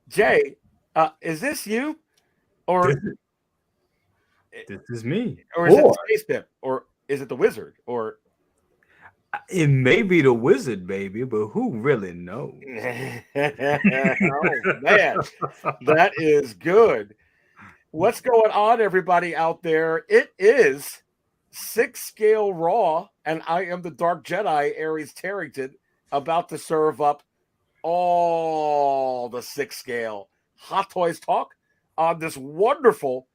Jay, is this you, or This is me. or is it the Space Pimp, or is it the Wizard, or It may be the wizard, baby, but who really knows? oh man, that is good. What's going on, everybody out there? It is Six Scale Raw, and I am the Dark Jedi, Aries Tarrington, about to serve up all the Six Scale Hot Toys talk on this wonderful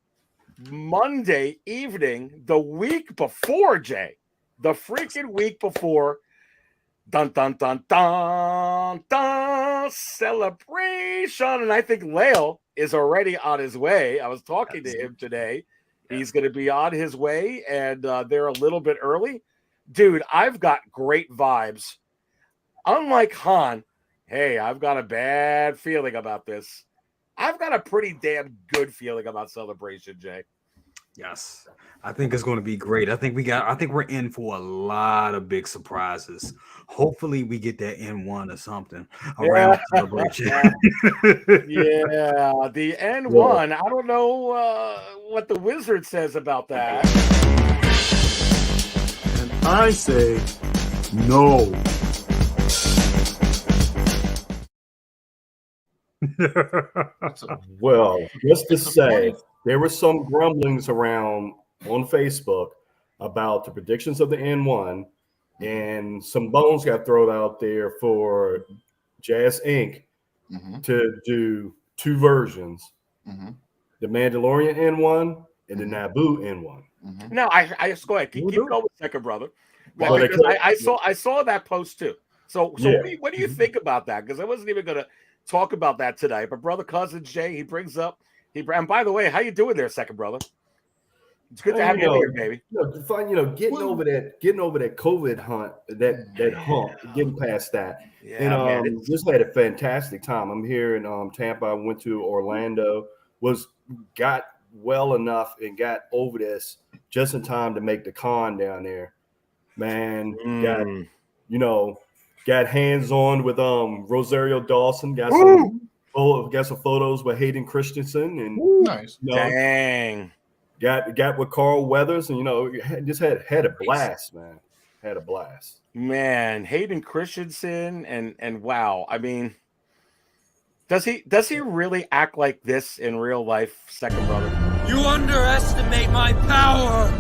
Monday evening, the week before, Jay. The freaking week before. Dun, dun, dun, dun, dun, celebration. And I think Lael is already on his way. I was talking to him today. He's going to be on his way, and they're a little bit early. Dude, I've got great vibes. Unlike Han, hey, I've got a bad feeling about this. I've got a pretty damn good feeling about Celebration, Jay. Yes, I think it's going to be great. I think we're in for a lot of big surprises. Hopefully, we get that N1 or something around Celebration. Yeah, the N1. I don't know what the Wizard says about that. And I say no. Well, just to say, there were some grumblings around on Facebook about the predictions of the N1, and some bones got thrown out there for Jazz Inc. To do two versions: the Mandalorian N1 and the Naboo N1. No, I just go ahead. Keep going, second brother. Well, because I saw that post too. So yeah. What do you think about that? Because I wasn't even going to talk about that today, but brother cousin Jay, he brings up. And by the way, how you doing there, second brother? It's good to have you here, baby. Getting over that COVID hunt, that hump, getting past that. Yeah, and just had a fantastic time. I'm here in Tampa. I went to Orlando, got well enough and got over this just in time to make the con down there. Man, got hands on with Rosario Dawson, got some photos with Hayden Christensen, and nice. Dang. Got with Carl Weathers, and just had a blast, man. Had a blast. Man, Hayden Christensen and wow. I mean, does he really act like this in real life, second brother? You underestimate my power.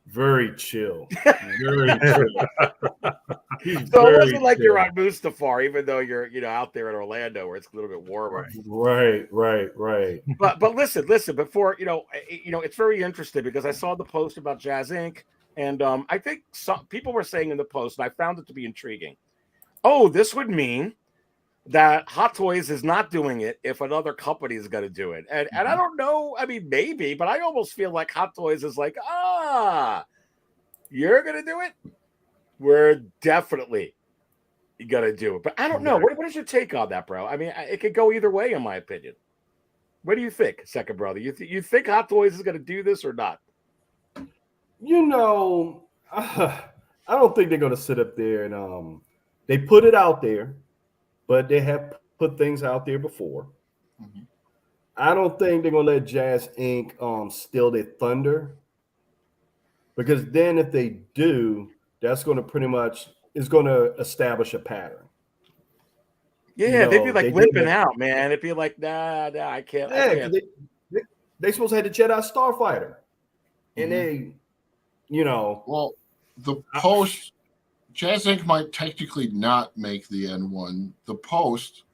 Very chill. Very chill. So it wasn't like you're on Mustafar, even though you're out there in Orlando where it's a little bit warmer. Right. But listen. Before it's very interesting because I saw the post about Jazz Inc. and I think some people were saying in the post, and I found it to be intriguing. Oh, this would mean that Hot Toys is not doing it if another company is going to do it, and I don't know. I mean, maybe, but I almost feel like Hot Toys is like, you're going to do it. We're definitely gonna do it, but I don't know. What is your take on that, bro? I mean, it could go either way, in my opinion. What do you think, second brother? You think Hot Toys is gonna do this or not? I don't think they're gonna sit up there and they put it out there, but they have put things out there before. I don't think they're gonna let Jazz Inc. Steal their thunder, because then if they do, that's going to pretty much is going to establish a pattern. Yeah, they'd be like limping out, man. It'd be like, nah, I can't. Yeah, I can't. They supposed to have the Jedi starfighter, and they, Well, the post, Jazz Inc. might technically not make the N1. The post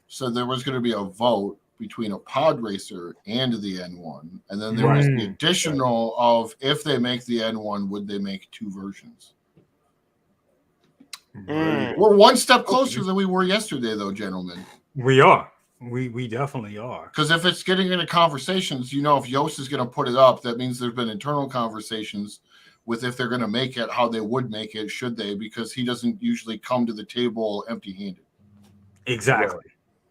said there was going to be a vote between a pod racer and the N1, and then there was the additional of if they make the N1, would they make two versions? We're one step closer than we were yesterday, though, gentlemen. We are. We definitely are. Because if it's getting into conversations, if Yost is going to put it up, that means there's been internal conversations with if they're going to make it, how they would make it, should they, because he doesn't usually come to the table empty-handed. Exactly.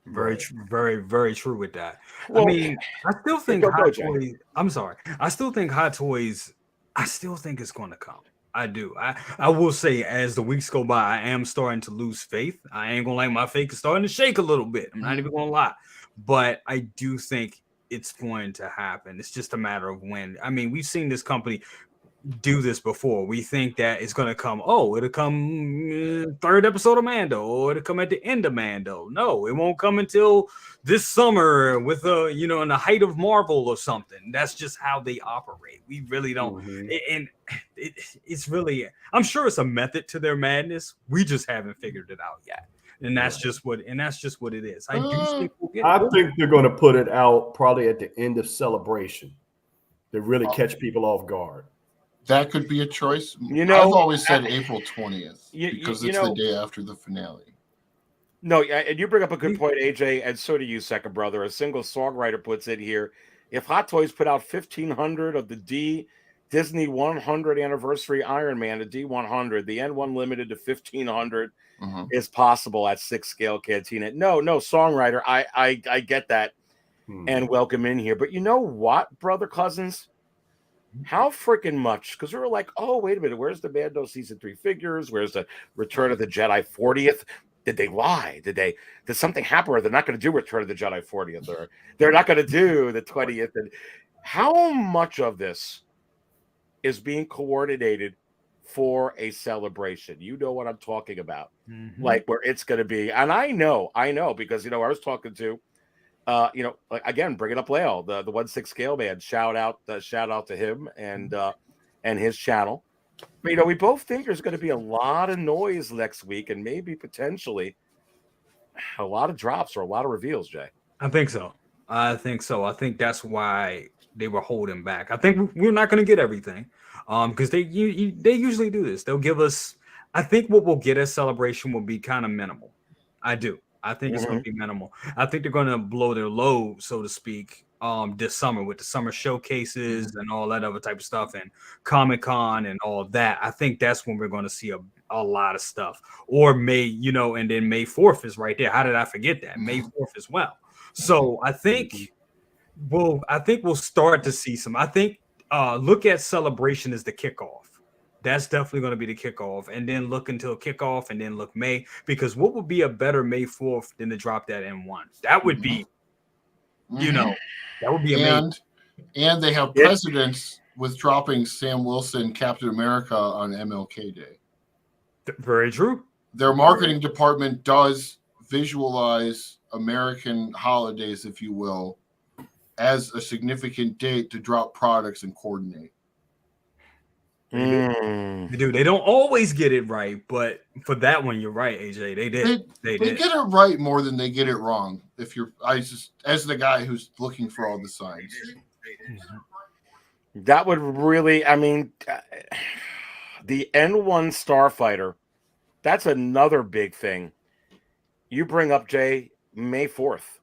Very true. Very, very true with that. Well, I mean, I still think Hot Toys. I'm sorry. I still think Hot Toys. I still think it's going to come. I do. I will say, as the weeks go by, I am starting to lose faith. I ain't gonna lie, my faith is starting to shake a little bit. I'm not even gonna lie, but I do think it's going to happen. It's just a matter of when. I mean, we've seen this company do this before. We think that it's gonna come. Oh, it'll come third episode of Mando, or it'll come at the end of Mando. No, it won't come until this summer with in the height of Marvel or something. That's just how they operate. We really don't. And it's really. I'm sure it's a method to their madness. We just haven't figured it out yet. And that's just what. And that's just what it is. I do think we'll get. I think they're going to put it out probably at the end of Celebration to really catch people off guard. That could be a choice. I've always said April 20th because it's the day after the finale. No, and you bring up a good point, AJ, and so do you, second brother. A single songwriter puts it here. If Hot Toys put out 1,500 of the Disney 100 anniversary Iron Man, the D100, the N1 limited to 1,500 is possible at Six Scale Cantina. No, songwriter. I get that and welcome in here. But you know what, brother Cousins? How freaking much? Because we were like, oh, wait a minute. Where's the Mando season 3 figures? Where's the Return of the Jedi 40th? Did they lie? Did something happen where they're not going to do Return of the Jedi 40th, or they're not going to do the 20th? And how much of this is being coordinated for a celebration? You know what I'm talking about, like where it's going to be. And I know, because I was talking to. Again, bringing up Lale, the 1/6 scale man. Shout out to him and his channel. But, we both think there's going to be a lot of noise next week, and maybe potentially a lot of drops or a lot of reveals. Jay, I think so. I think that's why they were holding back. I think we're not going to get everything, because they usually do this. They'll give us. I think what we'll get as Celebration will be kind of minimal. I do. I think it's going to be minimal. I think they're going to blow their load, so to speak, this summer with the summer showcases and all that other type of stuff and Comic-Con and all of that. I think that's when we're going to see a lot of stuff. Or May, and then May 4th is right there. How did I forget that? May 4th as well. So I think we'll start to see some. I think look at Celebration as the kickoff. That's definitely going to be the kickoff, and then look until kickoff, and then look May, because what would be a better May 4th than to drop that N1? That would be, that would be amazing. And they have precedents with dropping Sam Wilson Captain America on MLK Day. Very true. Their marketing department does visualize American holidays, if you will, as a significant date to drop products and coordinate. They do. They don't always get it right, but for that one, you're right, AJ. They did. They did. Get it right more than they get it wrong. As the guy who's looking for all the signs. That would really, the N1 Starfighter. That's another big thing. You bring up, Jay, May 4th,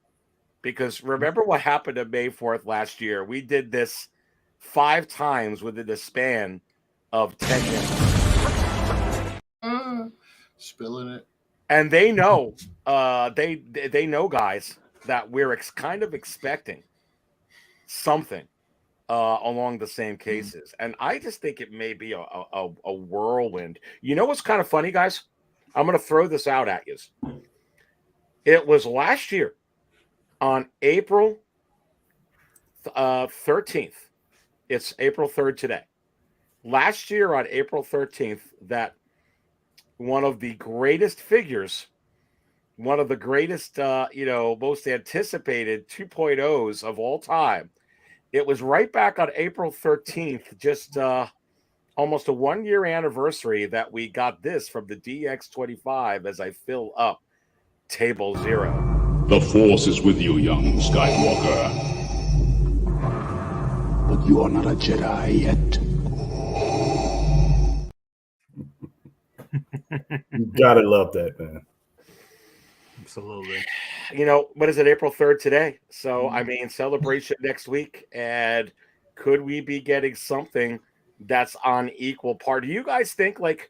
because remember what happened on May 4th last year? We did this 5 times within the span of 10 minutes. Spilling it. And they know, they know, guys, that we're kind of expecting something along the same cases. And I just think it may be a whirlwind. You know what's kind of funny, guys? I'm going to throw this out at you. It was last year on April 13th. It's April 3rd today. Last year on April 13th, that one of the greatest figures, one of the greatest, most anticipated 2.0s of all time. It was right back on April 13th, just almost a 1-year anniversary that we got this from the DX25 as I fill up Table 0. The Force is with you, young Skywalker. But you are not a Jedi yet. You gotta love that, man. Absolutely. What is it? April 3rd today. So, celebration next week. And could we be getting something that's on equal par? Do you guys think, let's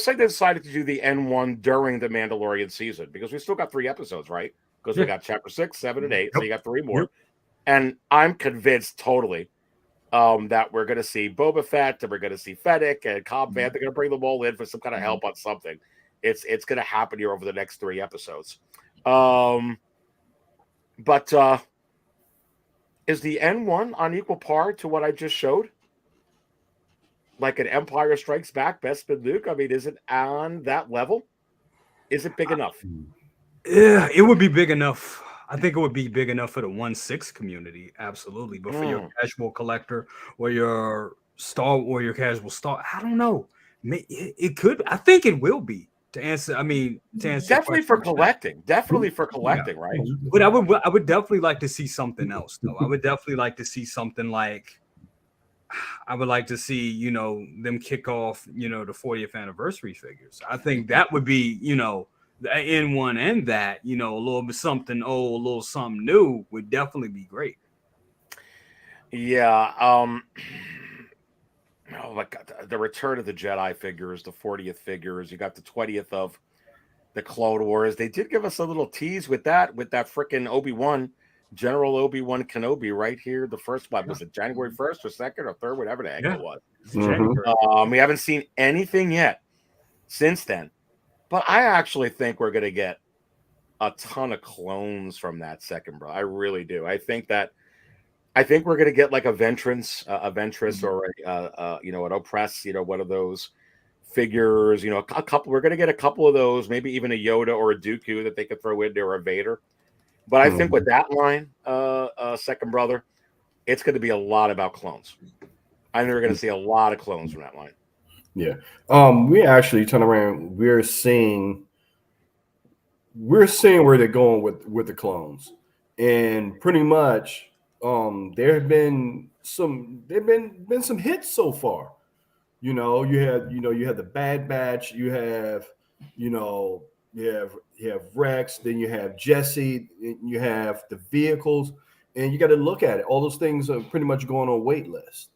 say they decided to do the N1 during the Mandalorian season, because we still got 3 episodes, right? Because we got chapter 6, 7, and 8. So you got 3 more. And I'm convinced totally that we're going to see Boba Fett and we're going to see Fennec and Cobb Vanth. They're going to bring them all in for some kind of help on something. It's going to happen here over the next 3 episodes. But is the N1 on equal par to what I just showed? Like an Empire Strikes Back, Bespin Luke? I mean, is it on that level? Is it big enough? Yeah, it would be big enough. I think it would be big enough for the 1/6 community, absolutely. But for your casual collector or your casual star, I don't know. It could. I think it will be. To answer Definitely for collecting. Definitely for collecting, right? But I would definitely like to see something else, though. I would definitely like to see something like. I would like to see, them kick off, the 40th anniversary figures. I think that would be, the N1 and that, a little bit something old, a little something new would definitely be great. Yeah. Oh my God, the Return of the Jedi figures, the 40th figures. You got the 20th of the Clone Wars. They did give us a little tease with that freaking Obi-Wan, General Obi-Wan Kenobi right here. The first one was it January 1st or 2nd or 3rd, whatever the heck it was. We haven't seen anything yet since then. But I actually think we're going to get a ton of clones from that second, bro. I really do. I think we're going to get like a Ventress or an Oppress, one of those figures, a couple. We're going to get a couple of those, maybe even a Yoda or a Dooku that they could throw in there, or a Vader. But I think with that line, second brother, it's going to be a lot about clones. I think we're going to see a lot of clones from that line. Yeah. We actually turn around. We're seeing where they're going with the clones, and pretty much, there have been some hits so far. You have the Bad Batch. You have Rex, then you have Jesse, you have the vehicles, and you got to look at it. All those things are pretty much going on waitlist.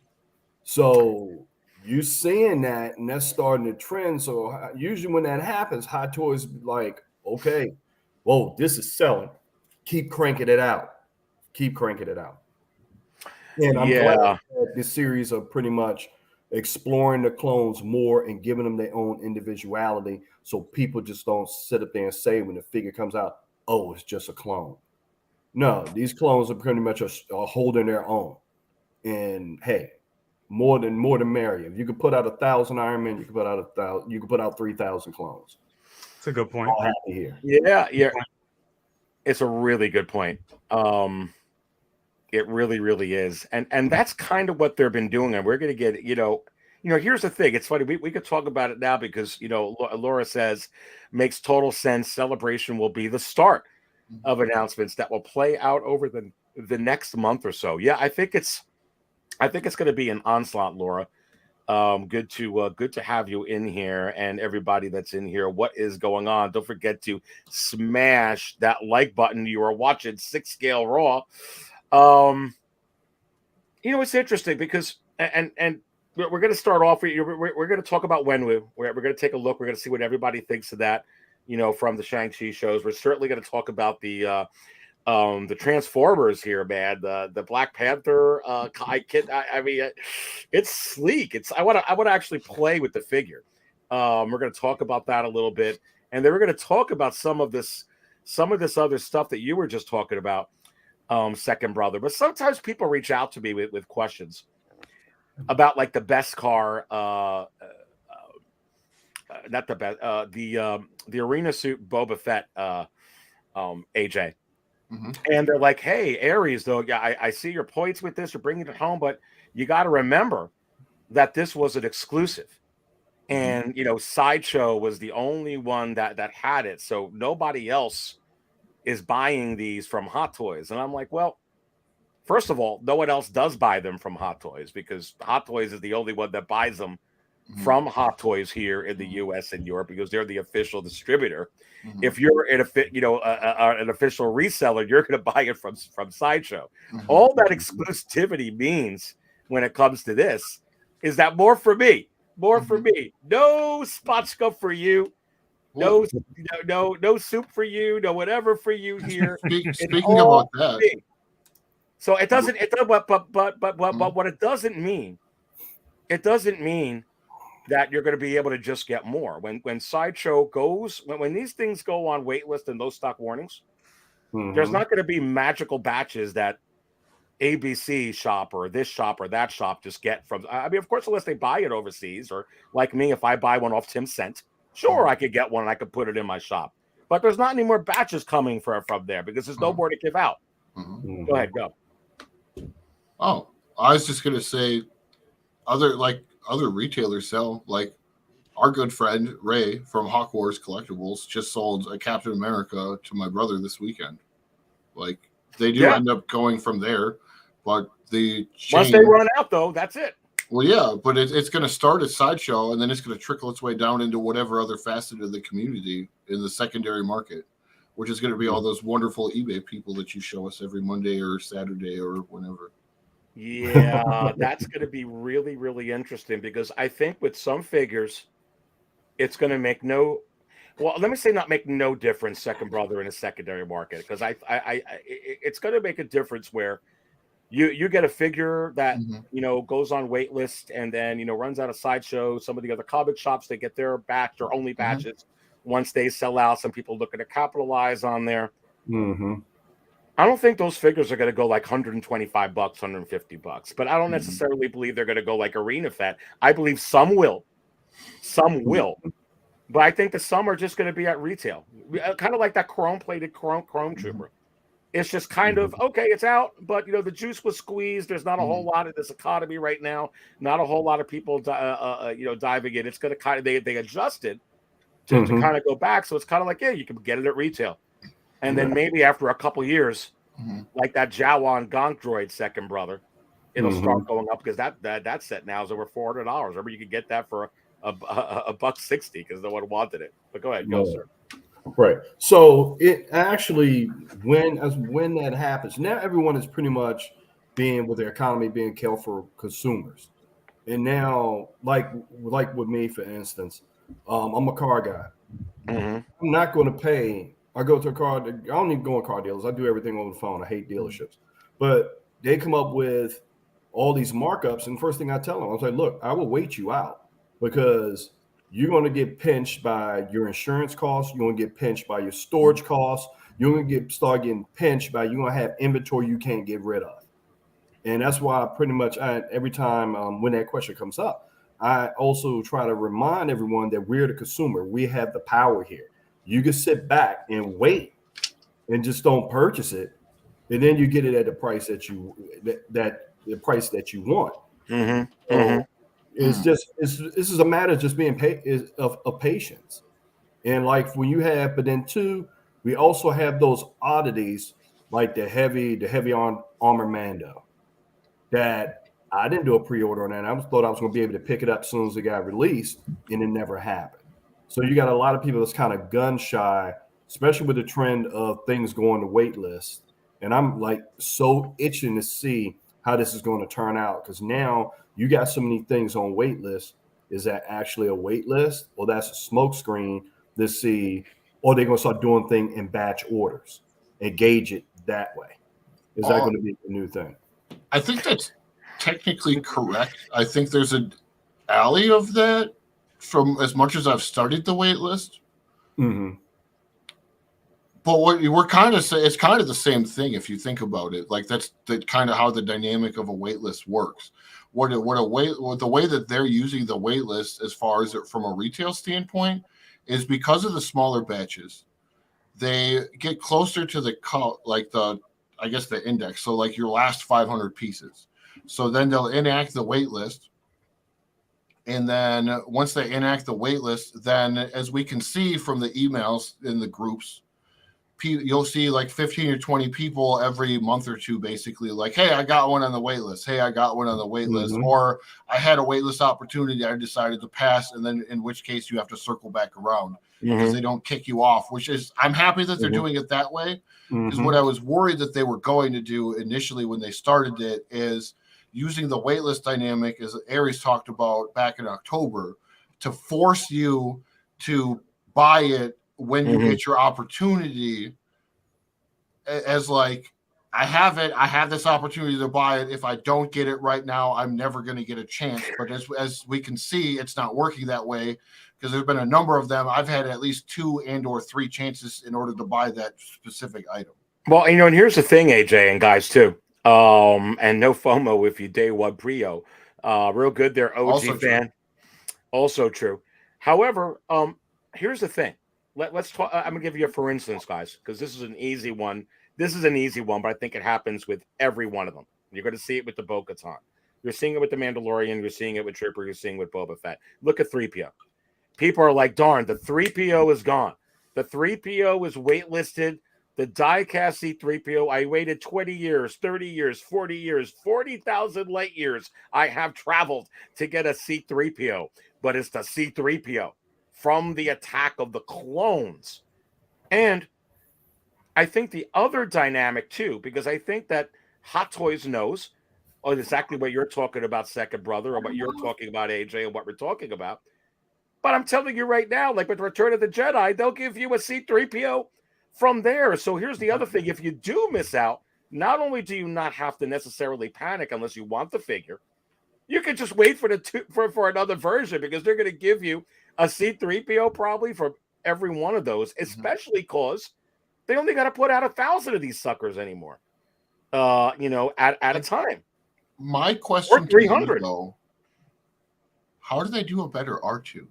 So you're seeing that, and that's starting to trend. So usually when that happens, Hot Toys like, okay, whoa, this is selling. Keep cranking it out. And I'm glad that this series are pretty much exploring the clones more and giving them their own individuality, so people just don't sit up there and say when the figure comes out, oh, it's just a clone. No, these clones are pretty much are holding their own. And hey, more than merrier. If you could put out 1,000 Iron Men, you could put out 3,000 clones. That's a good point. All happy here. Yeah. It's a really good point. It really, really is. And that's kind of what they've been doing. And we're going to get, here's the thing. It's funny. We could talk about it now because, Laura says makes total sense. Celebration will be the start of announcements that will play out over the next month or so. Yeah, I think it's going to be an onslaught, Laura. Good to have you in here, and everybody that's in here. What is going on? Don't forget to smash that like button. You are watching Six Scale Raw. It's interesting because and we're going to start off. We're going to talk about Wenwu. We're going to take a look. We're going to see what everybody thinks of that. From the Shang-Chi shows. We're certainly going to talk about the Transformers here, man. The Black Panther. I mean, it's sleek. I want to actually play with the figure. We're going to talk about that a little bit, and then we're going to talk about some of this other stuff that you were just talking about. Second brother, but sometimes people reach out to me with questions about like the best car, not the best, the arena suit Boba Fett, AJ, and they're like, hey, Aries, though, yeah, I see your points with this, you're bringing it home, but you got to remember that this was an exclusive, and Sideshow was the only one that had it, so nobody else is buying these from Hot Toys. And I'm like, well, first of all, no one else does buy them from Hot Toys because Hot Toys is the only one that buys them from Hot Toys here in the US and Europe because they're the official distributor. If you're an official reseller, you're going to buy it from Sideshow. All that exclusivity means when it comes to this is that more for me. No spotchka for you. No soup for you. No whatever for you here. Speaking about that, So it doesn't. But what it doesn't mean that you're going to be able to just get more. When Sideshow goes, when these things go on waitlist and those stock warnings, there's not going to be magical batches that ABC shop or this shop or that shop just get from. I mean, of course, unless they buy it overseas, or like me, if I buy one off Tim Cent, sure, I could get one and I could put it in my shop. But there's not any more batches coming from there because there's no more to give out. Go ahead, go. Oh, I was just gonna say, other retailers sell, like our good friend Ray from Hawk Wars Collectibles just sold a Captain America to my brother this weekend. Like they do end up going from there, but the chain, once they run out though, that's it. Well, yeah, but it's going to start at Sideshow and then it's going to trickle its way down into whatever other facet of the community in the secondary market, which is going to be all those wonderful eBay people that you show us every Monday or Saturday or whenever. Yeah, that's going to be really, really interesting because I think with some figures, it's going to make let me say not make no difference, second brother, in a secondary market, because it's going to make a difference where you get a figure that goes on waitlist and then runs out of Sideshow. Some of the other comic shops, they get their batch or only batches. Once they sell out, some people looking to capitalize on there. I don't think those figures are going to go like $125, $150, but I don't necessarily believe they're going to go like Arena Fed. I believe some will, but I think some are just going to be at retail, kind of like that chrome-plated chrome trooper. It's just kind of okay. It's out, but the juice was squeezed. There's not a whole lot of this economy right now. Not a whole lot of people, diving in. It's going to kind of they adjusted to kind of go back. So it's kind of like you can get it at retail. And then maybe after a couple years, like that Joao and Gonk Droid second brother, it'll start going up because that set now is over $400. Remember, you could get that for a $160 because no one wanted it. But go ahead, sir. Right. So it actually, when that happens, now everyone is pretty much being with their economy being killed for consumers, and now like with me, for instance, I'm a car guy. I'm not going to pay. I go to a car. I don't even go on car dealers. I do everything on the phone. I hate dealerships, but they come up with all these markups. And first thing I tell them, I was like, look, I will wait you out because you're going to get pinched by your insurance costs. You're going to get pinched by your storage costs. You're going to start getting pinched by, you're going to have inventory you can't get rid of. And that's why pretty much every time when that question comes up, I also try to remind everyone that we're the consumer. We have the power here. You can sit back and wait and just don't purchase it. And then you get it at the price that the price that you want. It's just this is a matter of just being of patience, and like when you have, but then too, we also have those oddities like the heavy armor Mando that I didn't do a pre-order on that. I thought I was going to be able to pick it up as soon as it got released, and it never happened. So you got a lot of people that's kind of gun shy, especially with the trend of things going to waitlist, and I'm like so itching to see how this is going to turn out because now. You got so many things on waitlist. Is that actually a waitlist, or that's a smoke screen to see, or they're going to start doing things in batch orders and gauge it that way? Is that going to be a new thing? I think that's technically correct. I think there's an alley of that from as much as I've studied the waitlist. But what we're kind of saying, it's kind of the same thing if you think about it. Like that's kind of how the dynamic of a waitlist works. The way that they're using the waitlist as far as from a retail standpoint is because of the smaller batches, they get closer to the index. So like your last 500 pieces. So then they'll enact the waitlist. And then once they enact the waitlist, then as we can see from the emails in the groups, you'll see like 15 or 20 people every month or two, basically like, hey, I got one on the wait list. Hey, I got one on the wait list. Or I had a wait list opportunity. I decided to pass. And then in which case you have to circle back around because they don't kick you off, which is, I'm happy that they're doing it that way. Because what I was worried that they were going to do initially when they started it is using the wait list dynamic, as Aries talked about back in October, to force you to buy it when you get your opportunity, as like, I have it. I have this opportunity to buy it. If I don't get it right now, I'm never going to get a chance. But as we can see, it's not working that way because there's been a number of them. I've had at least 2 and/or 3 chances in order to buy that specific item. Well, and here's the thing, AJ and guys too. And no FOMO if you day one Brio. Real good. They're OG Also fan. true. Also true. However, here's the thing. Let's talk. I'm gonna give you a for instance, guys, because this is an easy one. This is an easy one, but I think it happens with every one of them. You're going to see it with the Bo-Katan. You're seeing it with the Mandalorian. You're seeing it with Trooper. You're seeing it with Boba Fett. Look at 3PO. People are like, darn, the 3PO is gone. The 3PO is waitlisted. The die-cast C-3PO, I waited 20 years, 30 years, 40 years, 40,000 light years. I have traveled to get a C-3PO, but it's the C-3PO from the Attack of the Clones. And I think the other dynamic too, because I think that Hot Toys knows exactly what you're talking about, second brother, or what you're talking about, AJ, and what we're talking about. But I'm telling you right now, like with Return of the Jedi, they'll give you a C-3PO from there. So here's the other thing. If you do miss out, not only do you not have to necessarily panic unless you want the figure, you can just wait for another version because they're going to give you a C-3PO probably for every one of those, especially because they only got to put out 1,000 of these suckers anymore, at a time. My question Or to you, 300. though, how do they do a better R2?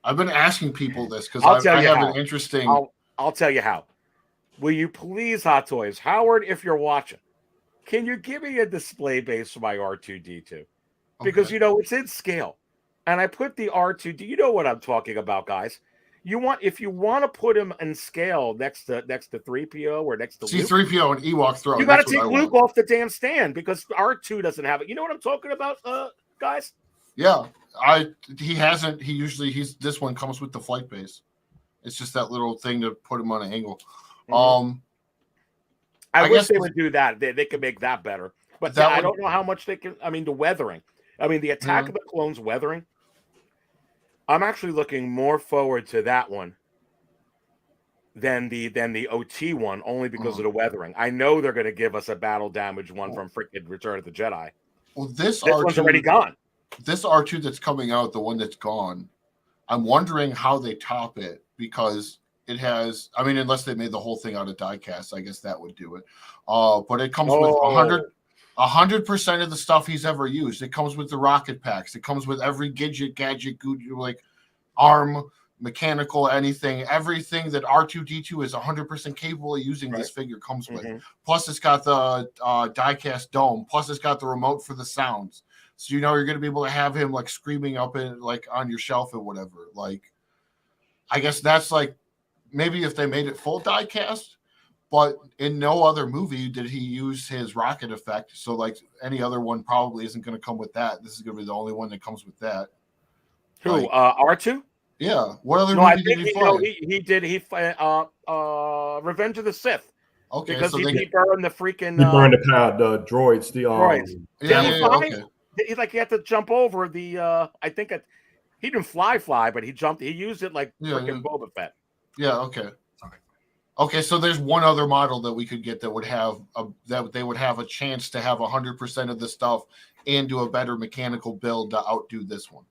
I've been asking people this because I have an interesting... I'll tell you how. Will you please, Hot Toys, Howard, if you're watching, can you give me a display base for my R2-D2? Because, it's in scale. And I put the R2D. You know what I'm talking about, guys. If you want to put him in scale next to 3PO or next to C-3PO and Ewok throne. You got to take Luke off the damn stand because R2 doesn't have it. You know what I'm talking about, guys? Yeah, this one comes with the flight base. It's just that little thing to put him on an angle. I wish they would do that. They could make that better. But I don't know how much they can. I mean, the weathering. I mean, the Attack of the Clones weathering. I'm actually looking more forward to that one than the OT one, only because of the weathering. I know they're going to give us a battle damage one from freaking Return of the Jedi. Well, this one's already gone. This R2 that's coming out, the one that's gone, I'm wondering how they top it because it has. I mean, unless they made the whole thing out of diecast, I guess that would do it. But it comes with 100% of the stuff he's ever used. It comes with the rocket packs. It comes with every gadget, like arm, mechanical, everything that R2-D2 is 100% capable of using. This figure comes with. Plus, it's got the diecast dome. Plus, it's got the remote for the sounds. So you're going to be able to have him like screaming up in like on your shelf or whatever. Like, I guess that's like maybe if they made it full diecast. But in no other movie did he use his rocket effect. So, like, any other one probably isn't going to come with that. This is going to be the only one that comes with that. Who? R2? Yeah. What other movie did he fly? He did. He Revenge of the Sith. Okay. Because so he burned the freaking... He burned the droids. Droids. Okay. He had to jump over the... he didn't fly, but he jumped. He used it like freaking Boba Fett. Yeah, okay. Okay, so there's one other model that we could get that would have that they would have a chance to have 100% of the stuff and do a better mechanical build to outdo this one.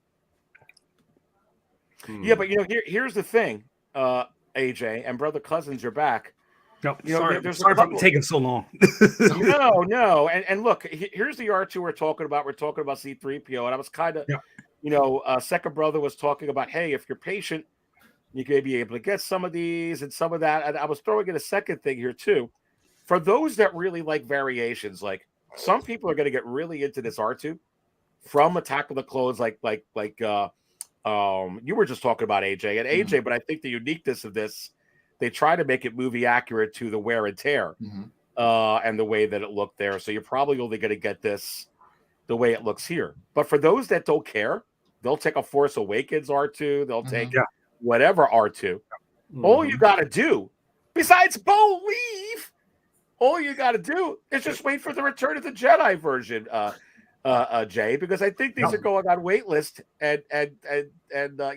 Yeah, but here's the thing, AJ and brother Cousins, you're back. No, sorry for taking so long. no, and look, here's the R2 we're talking about. We're talking about C-3PO, and I was kind of, second brother was talking about, hey, if you're patient, you may be able to get some of these and some of that. And I was throwing in a second thing here too. For those that really like variations, like some people are going to get really into this R2 from Attack of the Clones, like you were just talking about AJ and AJ, but I think the uniqueness of this, they try to make it movie accurate to the wear and tear and the way that it looked there. So you're probably only going to get this the way it looks here. But for those that don't care, they'll take a Force Awakens R2. They'll take whatever R2. All you got to do, besides believe, all you got to do is just wait for the Return of the Jedi version, Jay, because I think these are going on waitlist, and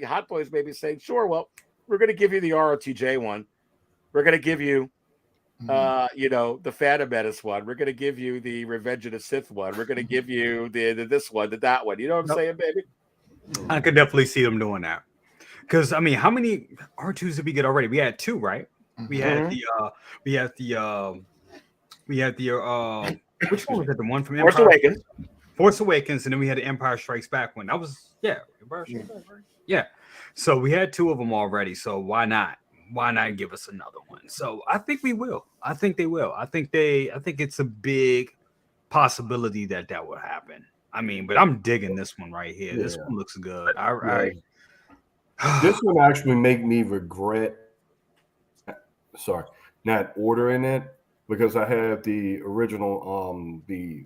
Hot Boys may be saying, sure, well, we're going to give you the ROTJ one. We're going to give you the Phantom Menace one. We're gonna give you the Revenge of the Sith one. We're gonna give you the this one, that one. You know what I'm saying, baby? I could definitely see them doing that. Because I mean, how many R2s did we get already? We had 2, right? We had the which one was it? The one from Force Empire? Awakens. Force Awakens, and then we had the Empire Strikes Back one. That was Empire Strikes Back, right? Yeah. So we had 2 of them already. So why not? Why not give us another one? So I think we will. I think they will. I think it's a big possibility that will happen. I mean, but I'm digging this one right here. Yeah. This one looks good. This one actually make me regret not ordering it, because I have the original the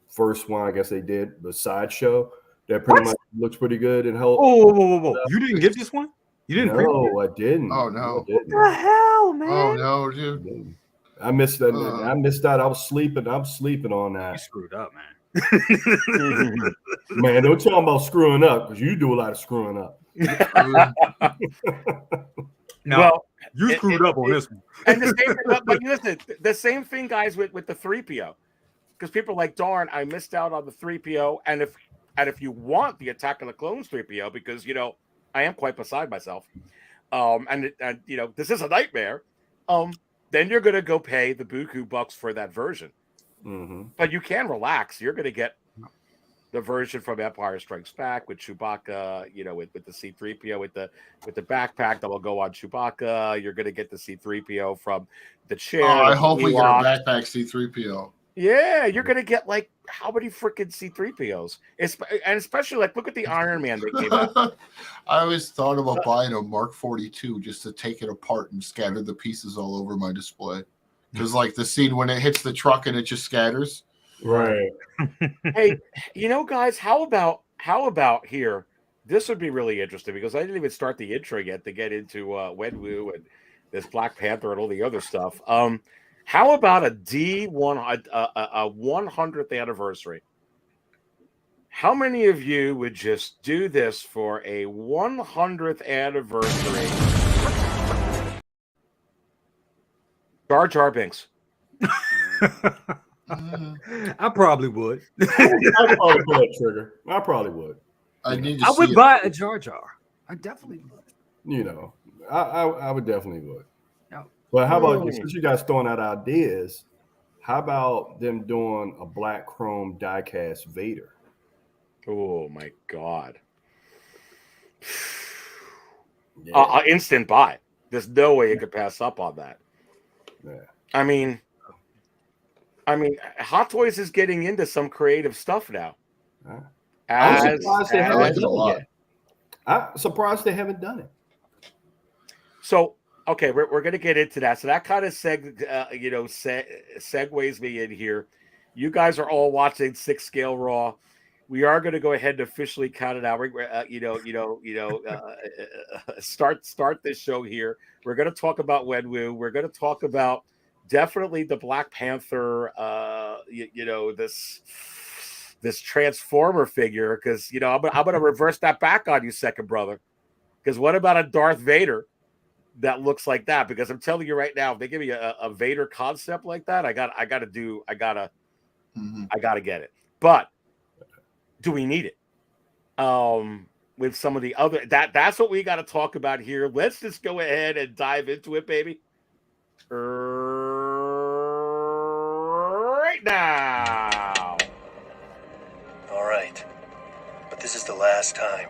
first one I guess they did, the Sideshow, that pretty much looks pretty good and helped. Whoa. You didn't get this one? You didn't? No, I didn't. Oh no. What the hell, man? Oh no, dude. I missed that. I missed that. I was sleeping. I'm sleeping on that. You screwed up, man. Man, don't tell me about screwing up, because you do a lot of screwing up. No, well, you screwed up on this one. And the same, but listen, the same thing, guys, with the 3PO, because people are like, darn, I missed out on the 3PO. And if you want the Attack of the Clones 3PO, because I am quite beside myself, and this is a nightmare, then you're gonna go pay the buku bucks for that version. Mm-hmm. But you can relax. You're gonna get the version from Empire Strikes Back with Chewbacca, with the C-3PO, with the backpack that will go on Chewbacca. You're gonna get the C-3PO from the chair. Oh, I hope we get a backpack C-3PO. Yeah, you're gonna get like how many freaking C-3POs? And especially look at the Iron Man that came out. I always thought about buying a Mark 42 just to take it apart and scatter the pieces all over my display. Because the scene when it hits the truck and it just scatters. Right. Hey, guys, how about here? This would be really interesting, because I didn't even start the intro yet to get into Wenwu and this Black Panther and all the other stuff. How about a 100th anniversary? How many of you would just do this for a 100th anniversary? Jar Jar Binks. I probably would. I probably would, Trigger. I probably would. I would buy a Jar Jar. I definitely would. I would definitely would. But how about, since you guys throwing out ideas, how about them doing a black chrome diecast Vader? Oh my God. Yeah. Instant buy. There's no way you could pass up on that. Yeah. I mean, Hot Toys is getting into some creative stuff now. I'm surprised they haven't done it yet. I'm surprised they haven't done it. So, okay, we're going to get into that. So that kind of segues me in here. You guys are all watching Six Scale Raw. We are going to go ahead and officially count it out. Start this show here. We're going to talk about Wenwu. We're going to talk about definitely the Black Panther. This Transformer figure, because I'm going to reverse that back on you, second brother. Because what about a Darth Vader that looks like that? Because I'm telling you right now, if they give me a Vader concept like that, I gotta get it. But do we need it? With some of the other that's what we got to talk about here. Let's just go ahead and dive into it, baby. Right now. All right, but this is the last time.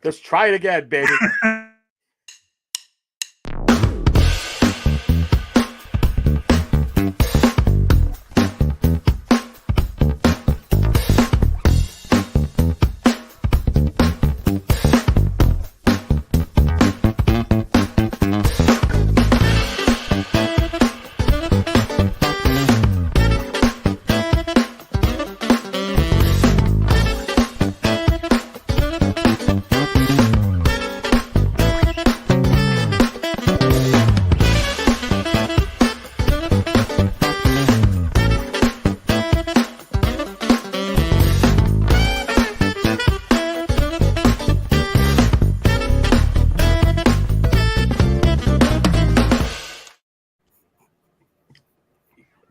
Let's try it again, baby.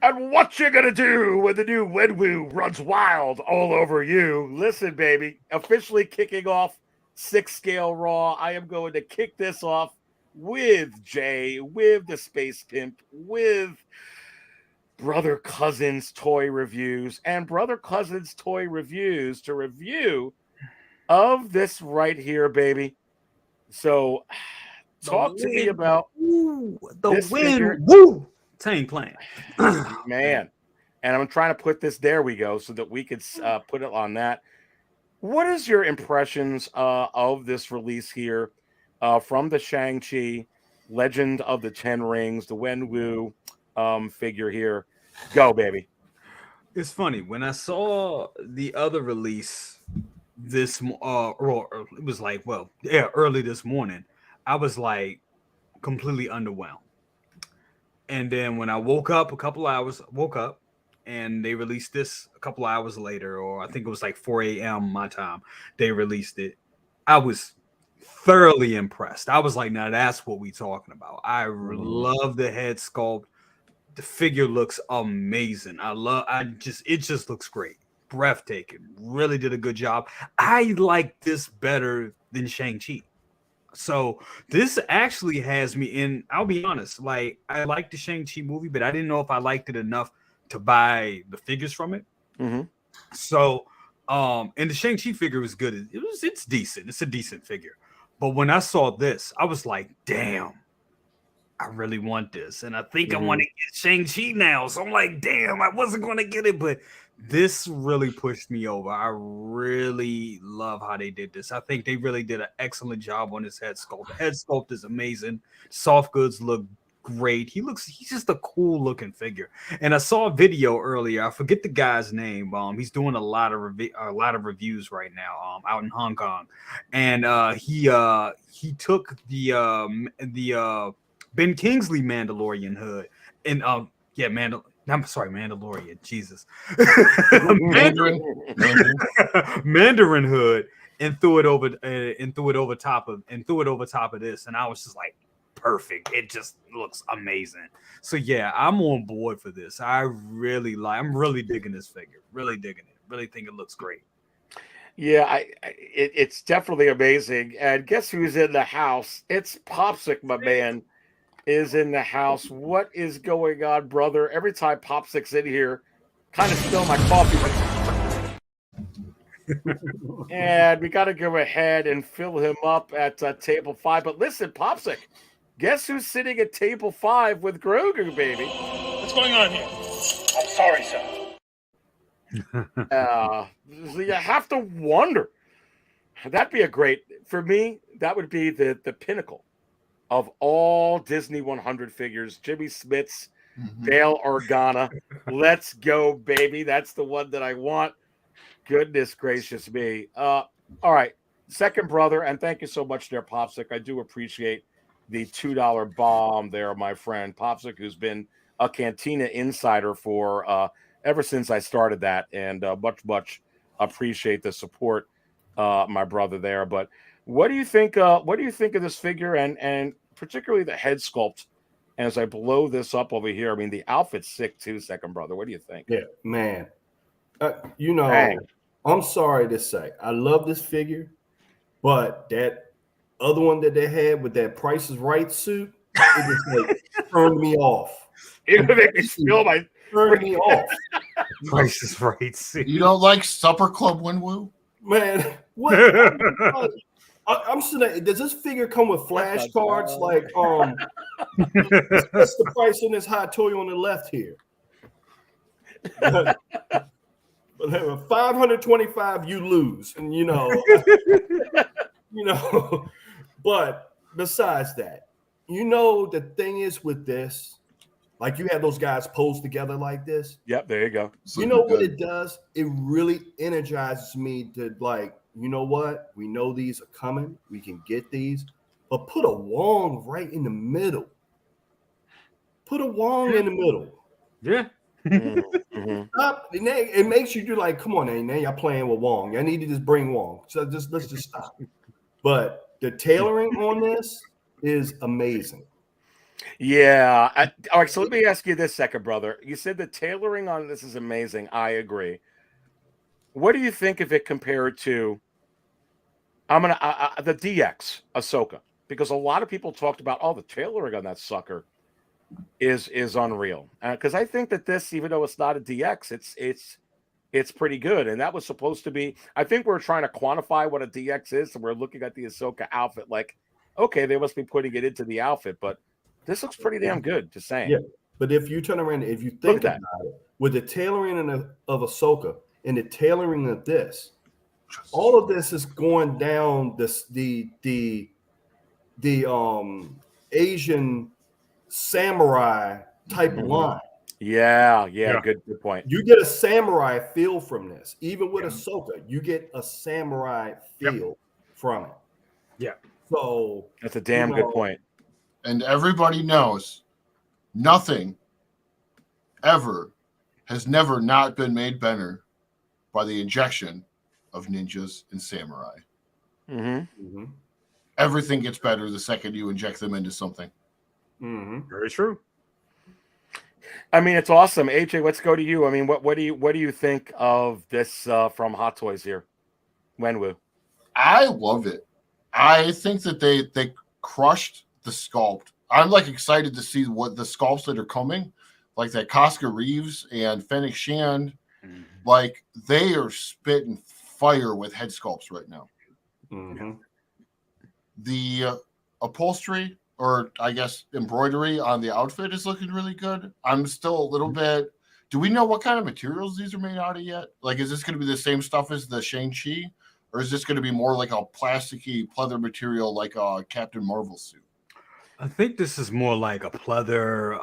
And what you gonna do when the new Wenwu runs wild all over you? Listen, baby, officially kicking off Six Scale Raw. I am going to kick this off with Jay, with the Space Pimp, with Brother Cousins Toy Reviews, and Brother Cousins Toy Reviews to review of this right here, baby. So, talk to me about the win. Figure. Woo! Tank playing. Man. And I'm trying to put this, there we go, so that we could put it on that. What is your impressions of this release here from the Shang-Chi Legend of the Ten Rings, the Wenwu figure here? Go, baby. It's funny. When I saw the other release this or it was like, well, yeah, early this morning, I was like completely underwhelmed. And then when I woke up and they released this a couple hours later, or I think it was like 4 a.m. my time, they released it. I was thoroughly impressed. I was like, now that's what we talking about. I love the head sculpt. The figure looks amazing. It just looks great. Breathtaking. Really did a good job. I like this better than Shang-Chi. So this actually has me in, I'll be honest, like I liked the Shang-Chi movie, but I didn't know if I liked it enough to buy the figures from it. So and the Shang-Chi figure was good. It's decent. It's a decent figure. But when I saw this, I was like, damn, I really want this. And I think I want to get Shang-Chi now. So I'm like, damn, I wasn't going to get it, but this really pushed me over. I really love how they did this. I think they really did an excellent job on his head sculpt. The head sculpt is amazing. Soft goods look great. He's just a cool looking figure. And I saw a video earlier. I forget the guy's name. He's doing a lot of reviews right now out in Hong Kong. And he took the Ben Kingsley Mandalorian hood and Mandalorian. Jesus, Mandarin hood, and threw it over top of this, and I was just like, perfect. It just looks amazing. So yeah, I'm on board for this. I'm really digging this figure. Really digging it. Really think it looks great. Yeah, it's definitely amazing. And guess who's in the house? It's Popsic, my man, is in the house. What is going on, brother? Every time Popsic's in here, kind of spill my coffee. And we got to go ahead and fill him up at table 5. But listen, Popsic, guess who's sitting at table 5 with Grogu, baby? What's going on here? I'm sorry, sir. So you have to wonder. That'd be for me, that would be the pinnacle of all Disney 100 figures. Jimmy Smits, Bail Organa. Let's go, baby. That's the one that I want. Goodness gracious me. All right. Second brother, and thank you so much there, Popsic. I do appreciate the $2 bomb there, my friend. Popsic, who's been a Cantina insider for ever since I started that, and much appreciate the support, my brother there. But what do you think? What do you think of this figure, and particularly the head sculpt? As I blow this up over here, I mean the outfit's sick too. Second brother, what do you think? Yeah, man. I'm sorry to say, I love this figure, but that other one that they had with that Price is Right suit, it just like turned me off. It would make me feel my turned me off. Price is Right suit. You don't like Supper Club Wenwu? Man, what? I'm saying, does this figure come with flashcards? Like, what's the price on this hot toy on the left here? But 525, you lose, and But besides that, the thing is with this, like you have those guys posed together like this. Yep, there you go. You know what it does? It really energizes me to like, you know what? We know these are coming. We can get these, but put a Wong right in the middle. Put a Wong in the middle. Yeah. Stop. It makes you do like, come on, now y'all playing with Wong. I need to just bring Wong. So let's just stop. But the tailoring on this is amazing. Yeah. All right. So let me ask you this, second brother. You said the tailoring on this is amazing. I agree. What do you think of it compared to? The DX Ahsoka, because a lot of people talked about the tailoring on that sucker is unreal. Because I think that this, even though it's not a DX, it's pretty good. And that was supposed to be. I think we're trying to quantify what a DX is, and we're looking at the Ahsoka outfit like, okay, they must be putting it into the outfit, but this looks pretty damn good. Just saying. Yeah, but if you turn around, if you think about it, with the tailoring of Ahsoka and the tailoring of this, all of this is going down the Asian samurai type line. Yeah, good point. You get a samurai feel from this. Even with Ahsoka, you get a samurai feel from it. Yeah. So that's a damn good point. And everybody knows nothing ever has never not been made better by the injection of ninjas and samurai. Everything gets better the second you inject them into something. Very true. I mean, it's awesome. AJ, let's go to you. I mean, what do you think of this from Hot Toys here? Wenwu. I love it. I think that they crushed the sculpt. I'm like excited to see what the sculpts that are coming, like that Casca Reeves and Fennec Shand. Like they are spitting fire with head sculpts right now. The upholstery, or I guess embroidery on the outfit, is looking really good. I'm still a little bit. Do we know what kind of materials these are made out of yet? Like, is this going to be the same stuff as the Shang-Chi, or is this going to be more like a plasticky pleather material, like a Captain Marvel suit? I think this is more like a pleather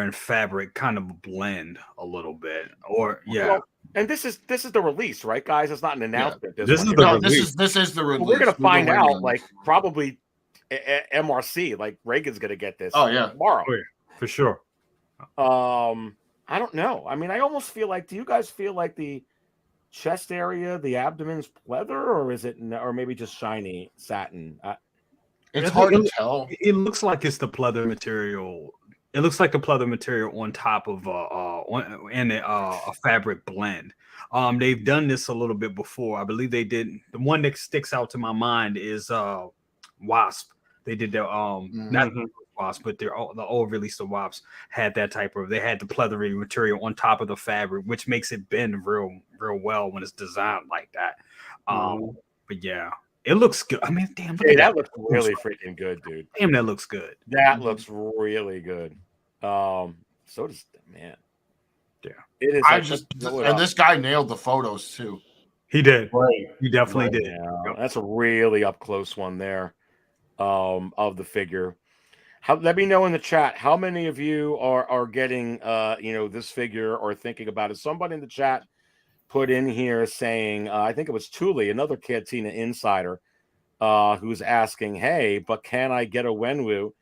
and fabric kind of blend a little bit, or Well, and this is the release, right, guys? It's not an announcement. This is the release. This is the release. Well, we're gonna find out, like probably MRC. Like Reagan's gonna get this. Tomorrow. Oh, yeah, for sure. I don't know. I mean, I almost feel like. Do you guys feel like the chest area, the abdomen's pleather, or is it, or maybe just shiny satin? It's hard to tell. It looks like it's the pleather material. It looks like the pleather material on top of a fabric blend. They've done this a little bit before. I believe they did. The one that sticks out to my mind is Wasp. They did their not Wasp, but the old release of Wasp had that type of. They had the pleathery material on top of the fabric, which makes it bend real well when it's designed like that. But yeah. It looks good. I mean, damn. Hey, that looks really freaking good, dude. Damn, that looks good. That looks really good. So does man. Yeah, it is. And this guy nailed the photos too. He did. Right. He definitely did. Yeah, that's a really up close one there, of the figure. Let me know in the chat how many of you are getting this figure or thinking about it. Somebody in the chat put in here saying, I think it was Thule, another Cantina insider, who's asking, hey, but can I get a Wenwu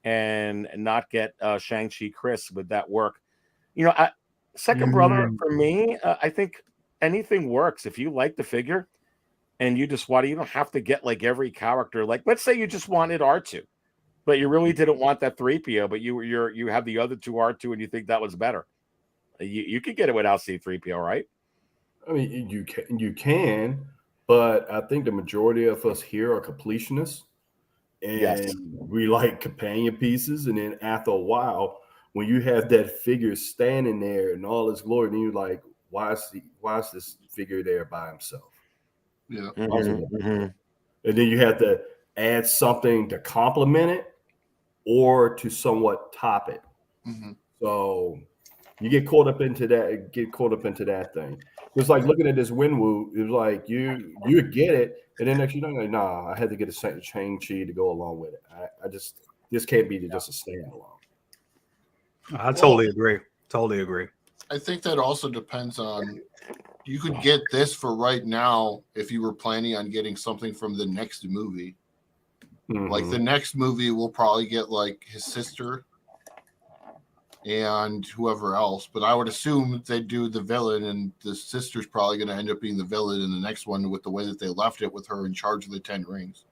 and not get Shang-Chi Chris? Would that work? Second brother, for me, I think anything works. If you like the figure and you just want it, you don't have to get like every character. Like, let's say you just wanted R2, but you really didn't want that 3PO, but you have the other two R2 and you think that was better. You could get it without C3PO, right? I mean, you can, but I think the majority of us here are completionists, and we like companion pieces. And then after a while, when you have that figure standing there in all its glory, then you're like, why is this figure there by himself? Yeah. And then you have to add something to complement it or to somewhat top it. So you get caught up into that thing. It's like looking at this Wenwu. It was like you get it, and then next you know, like, nah, I had to get a Shang-Chi to go along with it. This can't be just a standalone. I totally agree. Totally agree. I think that also depends on. You could get this for right now if you were planning on getting something from the next movie. Like the next movie, we'll probably get like his sister and whoever else, but I would assume they do the villain, and the sister's probably going to end up being the villain in the next one with the way that they left it with her in charge of the 10 rings.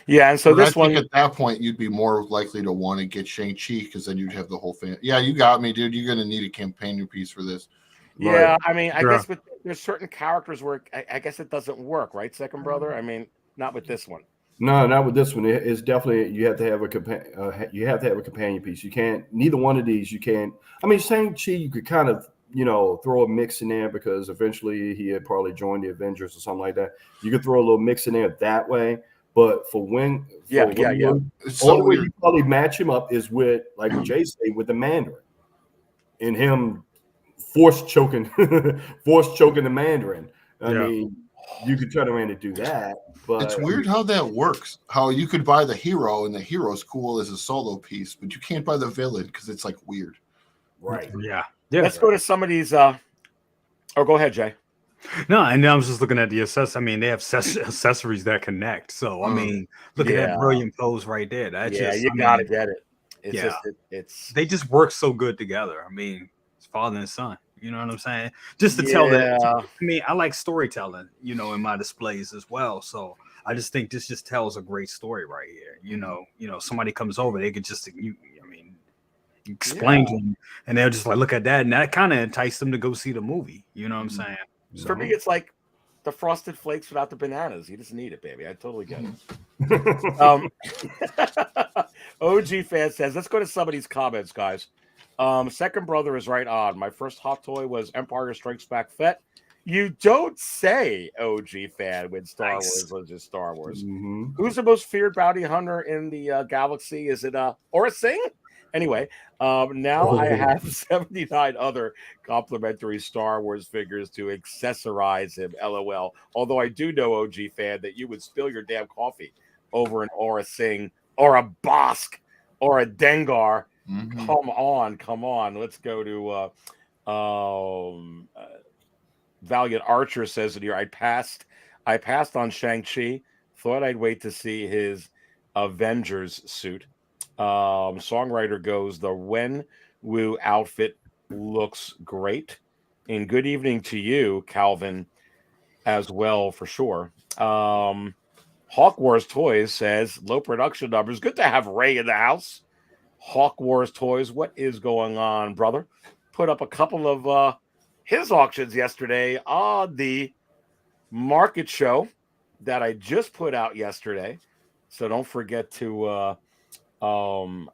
Yeah, and so But I this think one, at that point you'd be more likely to want to get Shang-Chi because then you'd have the whole fan. Yeah, you got me, dude. You're gonna need a companion piece for this. yeah, I mean, I Yeah. guess there's certain characters where I guess it doesn't work, right, second brother? I mean, not with this one. No, not with this one. It's definitely you have to have you have to have a companion piece. You can't neither one of these. You can't. I mean, Shang-Chi, you could kind of throw a mix in there because eventually he had probably joined the Avengers or something like that. You could throw a little mix in there that way. But for Yeah. It's so only way weird. you probably match him up is with, like what Jay said, with the Mandarin, and him force choking the Mandarin. I mean, you could turn around and do that. But It's weird how that works. How you could buy the hero and the hero's cool as a solo piece, but you can't buy the villain because it's like weird. right. Yeah. Let's go to some of these. Oh, go ahead, Jay. No, and I was just looking at the I mean, they have accessories that connect. So I mean, look at that brilliant pose right there. That You gotta get it. It's Yeah. it's They just work so good together. I mean, it's father and son. You know what I'm saying? Just to tell that. I mean, I like storytelling, in my displays as well. So I just think this just tells a great story right here. Somebody comes over, they could just explain to them, and they'll just like look at that, and that kind of enticed them to go see the movie. You know what I'm saying? So, for me, it's like the Frosted Flakes without the bananas. You just need it, baby. I totally get it. OG fan says, let's go to some of these comments, guys. Second brother is right on. My first hot toy was Empire Strikes Back Fett. You don't say, OG fan, when Star Wars was just Star Wars. Who's the most feared bounty hunter in the galaxy? Is it Aura Singh? Anyway, now I have 79 other complimentary Star Wars figures to accessorize him. LOL. Although I do know, OG fan, that you would spill your damn coffee over an Aura Singh or a Bosk or a Dengar. Come on. Let's go to Valiant Archer says it here. I passed on Shang-Chi. Thought I'd wait to see his Avengers suit. Songwriter goes, the Wenwu outfit looks great. And good evening to you, Calvin, as well, for sure. Hawk Wars Toys says, low production numbers. Good to have Ray in the house. Hawk Wars Toys, what is going on, brother? Put up a couple of his auctions yesterday on the market show that I just put out yesterday. So don't forget to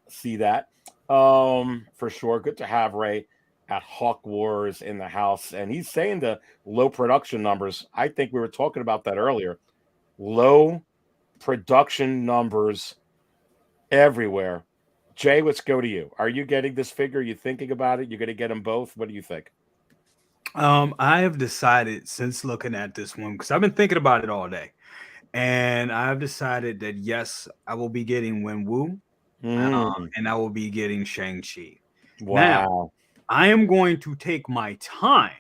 see that for sure. Good to have Ray at Hawk Wars in the house, and he's saying the low production numbers. I think we were talking about that earlier. Low production numbers everywhere. Jay, let's go to you. Are you getting this figure? Are you thinking about it? You're going to get them both? What do you think? I have decided since looking at this one, because I've been thinking about it all day, and I've decided that yes, I will be getting Wenwu. And I will be getting Shang-Chi. Wow. Now, I am going to take my time.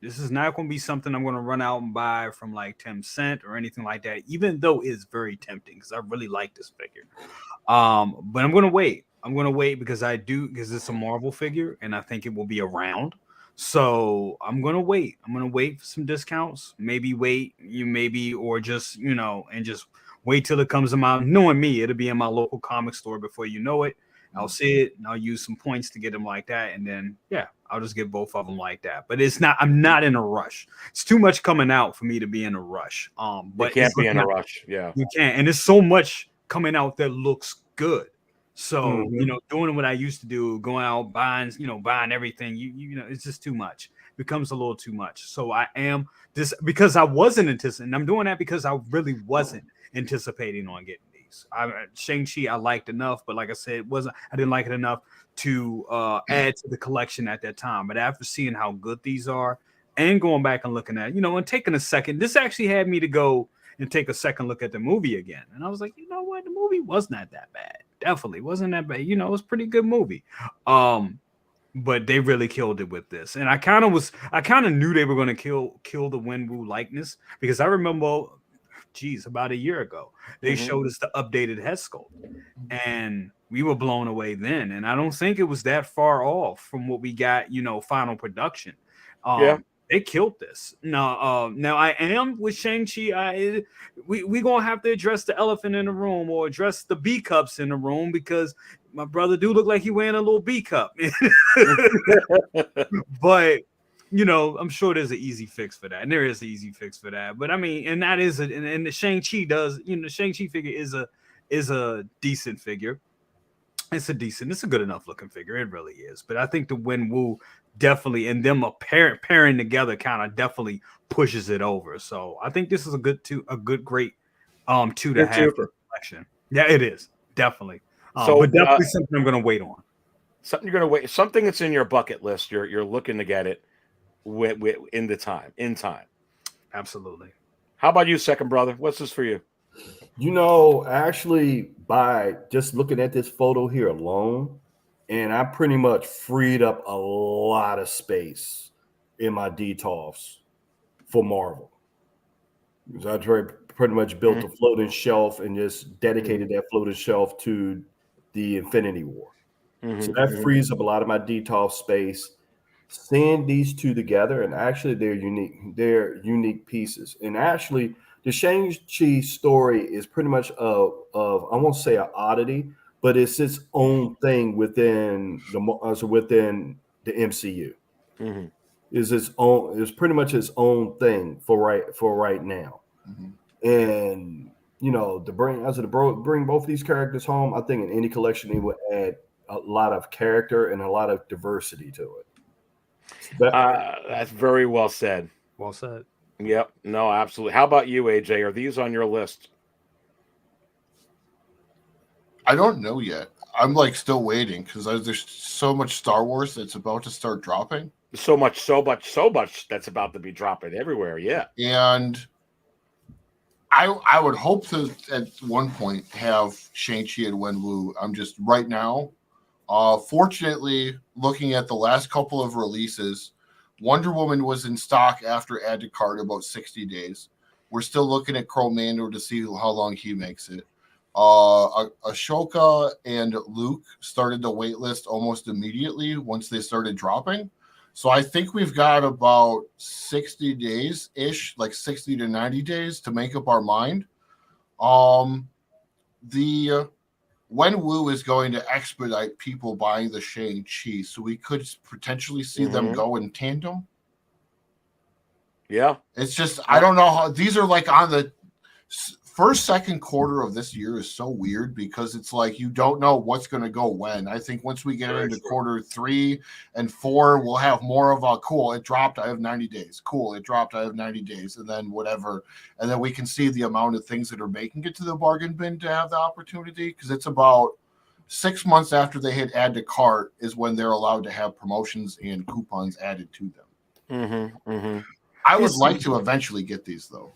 This is not going to be something I'm going to run out and buy from like 10 cent or anything like that, even though it's very tempting because I really like this figure. But I'm going to wait. I'm going to wait because it's a Marvel figure and I think it will be around. So I'm going to wait. I'm going to wait for some discounts, or just, and just wait till it comes in my, knowing me, it'll be in my local comic store before you know it. I'll see it and I'll use some points to get them like that. And then, I'll just get both of them like that. But I'm not in a rush. It's too much coming out for me to be in a rush. But you can't be in a rush. Yeah. You can't. And there's so much coming out that looks good. So, doing what I used to do, going out, buying everything, it's just too much. It becomes a little too much. So I am this because I wasn't anticipating. I'm doing that because I really wasn't anticipating on getting these. Shang-Chi I liked enough, but like I said, I didn't like it enough to add to the collection at that time. But after seeing how good these are and going back and looking at, and taking a second, this actually had me to go and take a second look at the movie again. And I was like, you know what? The movie was not that bad. Definitely wasn't that bad. It was a pretty good movie. But they really killed it with this. And I kind of knew they were going to kill the Wenwu likeness because I remember, about a year ago, they showed us the updated head sculpt. And we were blown away then. And I don't think it was that far off from what we got, final production. They killed this. Now I am with Shang-Chi. We gonna have to address the elephant in the room or address the B cups in the room because my brother do look like he wearing a little B cup. But I'm sure there's an easy fix for that, and there is an easy fix for that. But I mean, and that is and the Shang-Chi does. The Shang-Chi figure is a decent figure. It's a good enough looking figure. It really is. But I think the Wenwu definitely, and them pairing together kind of definitely pushes it over. So I think this is a great two to have in the collection. Yeah, it is definitely. But definitely something I'm going to wait on. Something that's in your bucket list. You're looking to get it in time. Absolutely. How about you, second brother? What's this for you? Actually, by just looking at this photo here alone, and I pretty much freed up a lot of space in my DTOFs for Marvel. Because I pretty much built a floating shelf and just dedicated that floating shelf to the Infinity War. So that frees up a lot of my DTOF space. Seeing these two together, and actually they're unique pieces. And actually, the Shang-Chi story is pretty much of I won't say an oddity, but it's its own thing within the MCU. It's pretty much its own thing for right now. And to bring both of these characters home, I think in any collection it would add a lot of character and a lot of diversity to it. That's very well said. Well said. Yep. No, absolutely. How about you, AJ? Are these on your list? I don't know yet. I'm still waiting because there's so much Star Wars that's about to start dropping. So much that's about to be dropping everywhere. Yeah. And I would hope to at one point have Shang-Chi and Wenwu. I'm just right now. Fortunately, looking at the last couple of releases, Wonder Woman was in stock after add to cart about 60 days. We're still looking at Mando to see how long he makes it. Ashoka and Luke started the waitlist almost immediately once they started dropping. So I think we've got about 60 days-ish, like 60 to 90 days to make up our mind. The Wenwu is going to expedite people buying the Shang-Chi, so we could potentially see them go in tandem. Yeah. It's just, I don't know how these are on the second quarter of this year is so weird because it's you don't know what's going to go when. I think once we get into quarter 3 and 4, we'll have more of a cool, it dropped, I have 90 days. Cool, it dropped, I have 90 days. And then whatever. And then we can see the amount of things that are making it to the bargain bin to have the opportunity because it's about 6 months after they hit add to cart is when they're allowed to have promotions and coupons added to them. I would like to eventually get these though.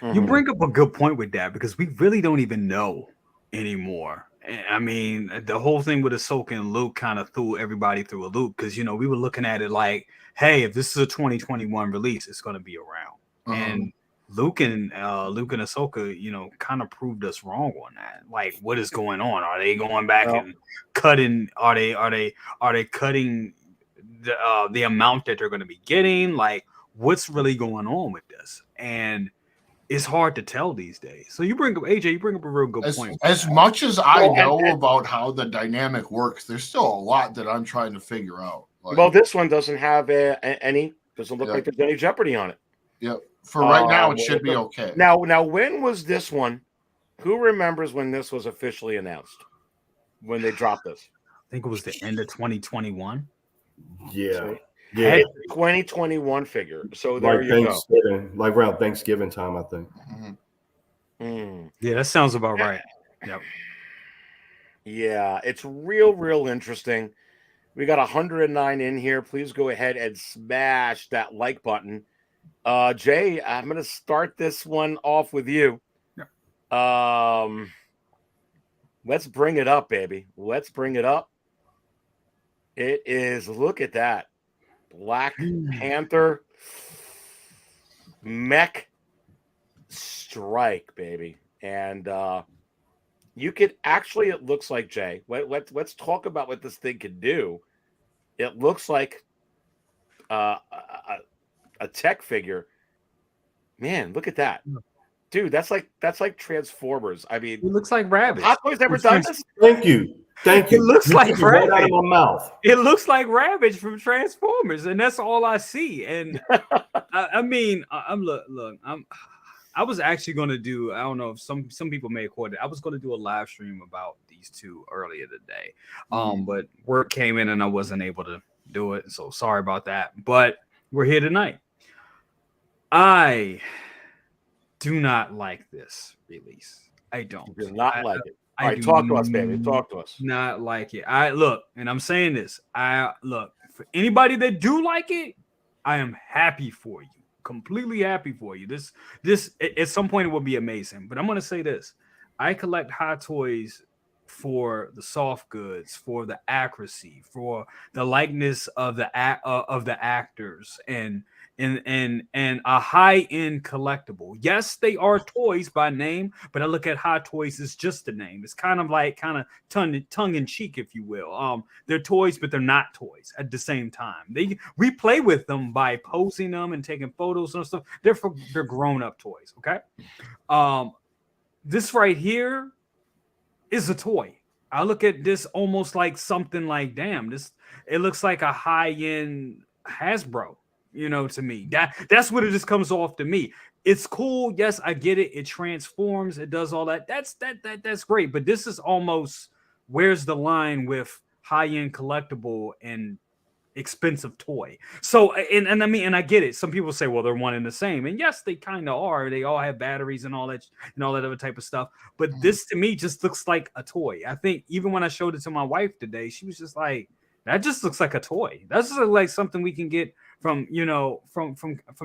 You bring up a good point with that because we really don't even know anymore. I mean, the whole thing with Ahsoka and Luke kind of threw everybody through a loop because, we were looking at it like, hey, if this is a 2021 release, it's going to be around. And Luke and Ahsoka, kind of proved us wrong on that. Like, what is going on? Are they going back and cutting? Are they cutting the amount that they're going to be getting? Like, what's really going on with this? And it's hard to tell these days. So you bring up a real good point. As much as I know about how the dynamic works, there's still a lot that I'm trying to figure out. Well, this one doesn't have doesn't look like there's any jeopardy on it. Yep. For right now, it should be okay. Now, when was this one? Who remembers when this was officially announced? When they dropped this? I think it was the end of 2021. Yeah. Yeah, 2021 figure. So there you go. Like around Thanksgiving time, I think. Yeah, that sounds about right. Yep. Yeah, it's real interesting. We got 109 in here. Please go ahead and smash that like button. Jay, I'm going to start this one off with you. Yep. Let's bring it up, baby. Let's bring it up. It is, look at that. Black Panther Mech Strike, baby. And you could actually, it looks like, Jay, let's talk about what this thing can do. It looks like a a tech figure. Man, look at that. Dude, that's like Transformers. I mean, It looks like Rabbids. Hot Toys never done this? Thank you. It looks You like took it right out of Rabbids. my mouth. It looks like Ravage from Transformers, and that's all I see. And I mean, I was actually going to do, I don't know if some people may have caught it. I was going to do a live stream about these two earlier today. But work came in and I wasn't able to do it. So sorry about that. But we're here tonight. I do not like this release. I don't. You do not like it. All I right, do talk to us, baby. Talk to us. Not like it. I look, and I'm saying this. I look, for anybody that do like it, I am happy for you. Completely happy for you. This at some point it will be amazing. But I'm gonna say this: I collect Hot Toys for the soft goods, for the accuracy, for the likeness of the actors, and a high-end collectible. Yes, they are toys by name, but I look at Hot Toys as just a name. It's kind of tongue in cheek, if you will. They're toys, but they're not toys at the same time. We play with them by posing them and taking photos and stuff. They're grown-up toys. Okay. This right here is a toy. I look at this almost like something like, damn, it looks like a high-end Hasbro. You know, to me, that's what it just comes off to me. It's cool. Yes, I get it. It transforms. It does all that. That's great. But this is almost, where's the line with high-end collectible and expensive toy? So, and I mean, and I get it. Some people say, well, they're one and the same. And yes, they kind of are. They all have batteries and all that other type of stuff. But this to me just looks like a toy. I think even when I showed it to my wife today, she was just like, that just looks like a toy. That's just like something we can get from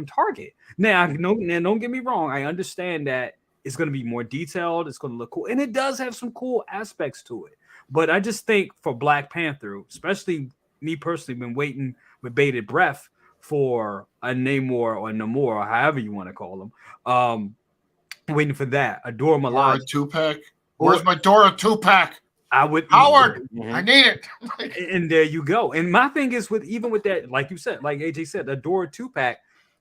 Target. Now, don't get me wrong. I understand that it's going to be more detailed. It's going to look cool. And it does have some cool aspects to it. But I just think for Black Panther, especially me personally, been waiting with bated breath for a Namor or Namor, or however you want to call them. Waiting for that. A Dora Milaje. Dora 2-pack. Where's my Dora 2-pack? I would, Howard, I need it. And there you go. And my thing is with that, like you said, like AJ said, the Dora 2-pack,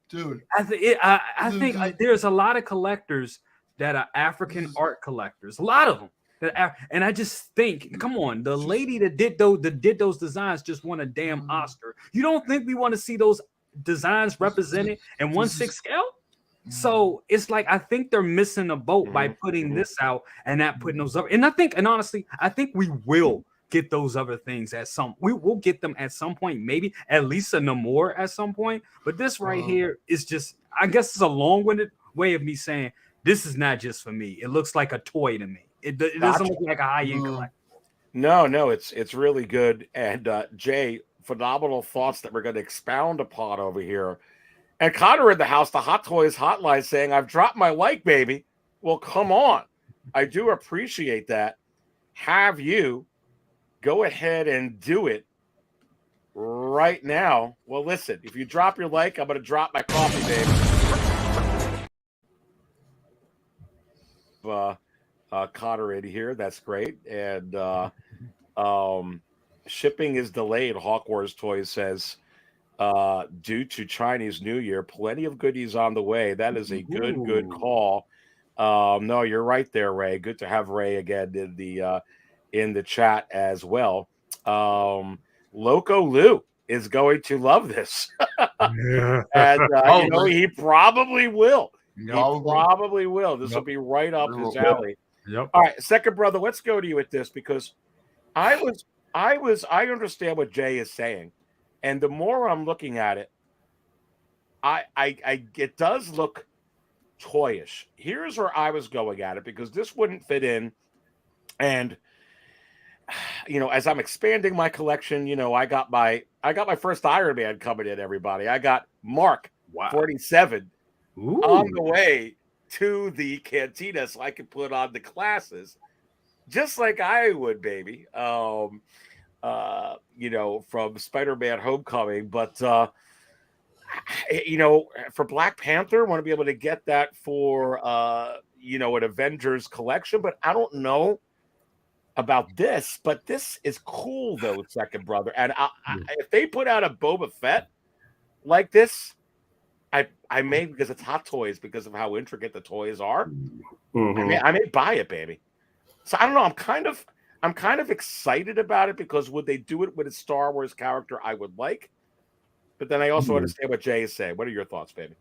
dude. I think there's a lot of collectors that are African art collectors, a lot of them. And I just think, come on, the lady that did those designs just won a damn Oscar. You don't think we want to see those designs represented in 1/6 scale? So it's like, I think they're missing a boat by putting this out and not putting those up. And honestly, I think we will get those other things we will get them at some point, maybe at least a Namor at some point. But this right here is just, I guess it's a long-winded way of me saying this is not just for me. It looks like a toy to me. It doesn't look like a high-end collectible. No, it's really good. And Jay, phenomenal thoughts that we're going to expound upon over here. And Connor in the house, the Hot Toys hotline, saying, I've dropped my like, baby. Well, come on. I do appreciate that. Have you go ahead and do it right now. Well, listen, if you drop your like, I'm going to drop my coffee, baby. Connor in here. That's great. And shipping is delayed, Hawk Wars Toys says. Due to Chinese New Year, plenty of goodies on the way. That is a good call. No, you're right there, Ray. Good to have Ray again in the chat as well. Loco Lou is going to love this, and he probably will. He probably will. This will be right up his alley. Yep. All right, second brother, let's go to you with this because I understand what Jay is saying. And the more I'm looking at it, it does look toyish. Here's where I was going at it because this wouldn't fit in. And as I'm expanding my collection, I got my first Iron Man coming in. Everybody, I got Mark 47 on the way to the cantina, so I can put on the classes, just like I would, baby. From Spider-Man Homecoming, but for Black Panther, want to be able to get that for an Avengers collection, but I don't know about this, but this is cool though, second brother. And if they put out a Boba Fett like this, I may, because it's Hot Toys, because of how intricate the toys are. Mhm. I may buy it, baby. So I don't know. I'm kind of excited about it, because would they do it with a Star Wars character I would like? But then I also understand what Jay is saying. What are your thoughts, baby?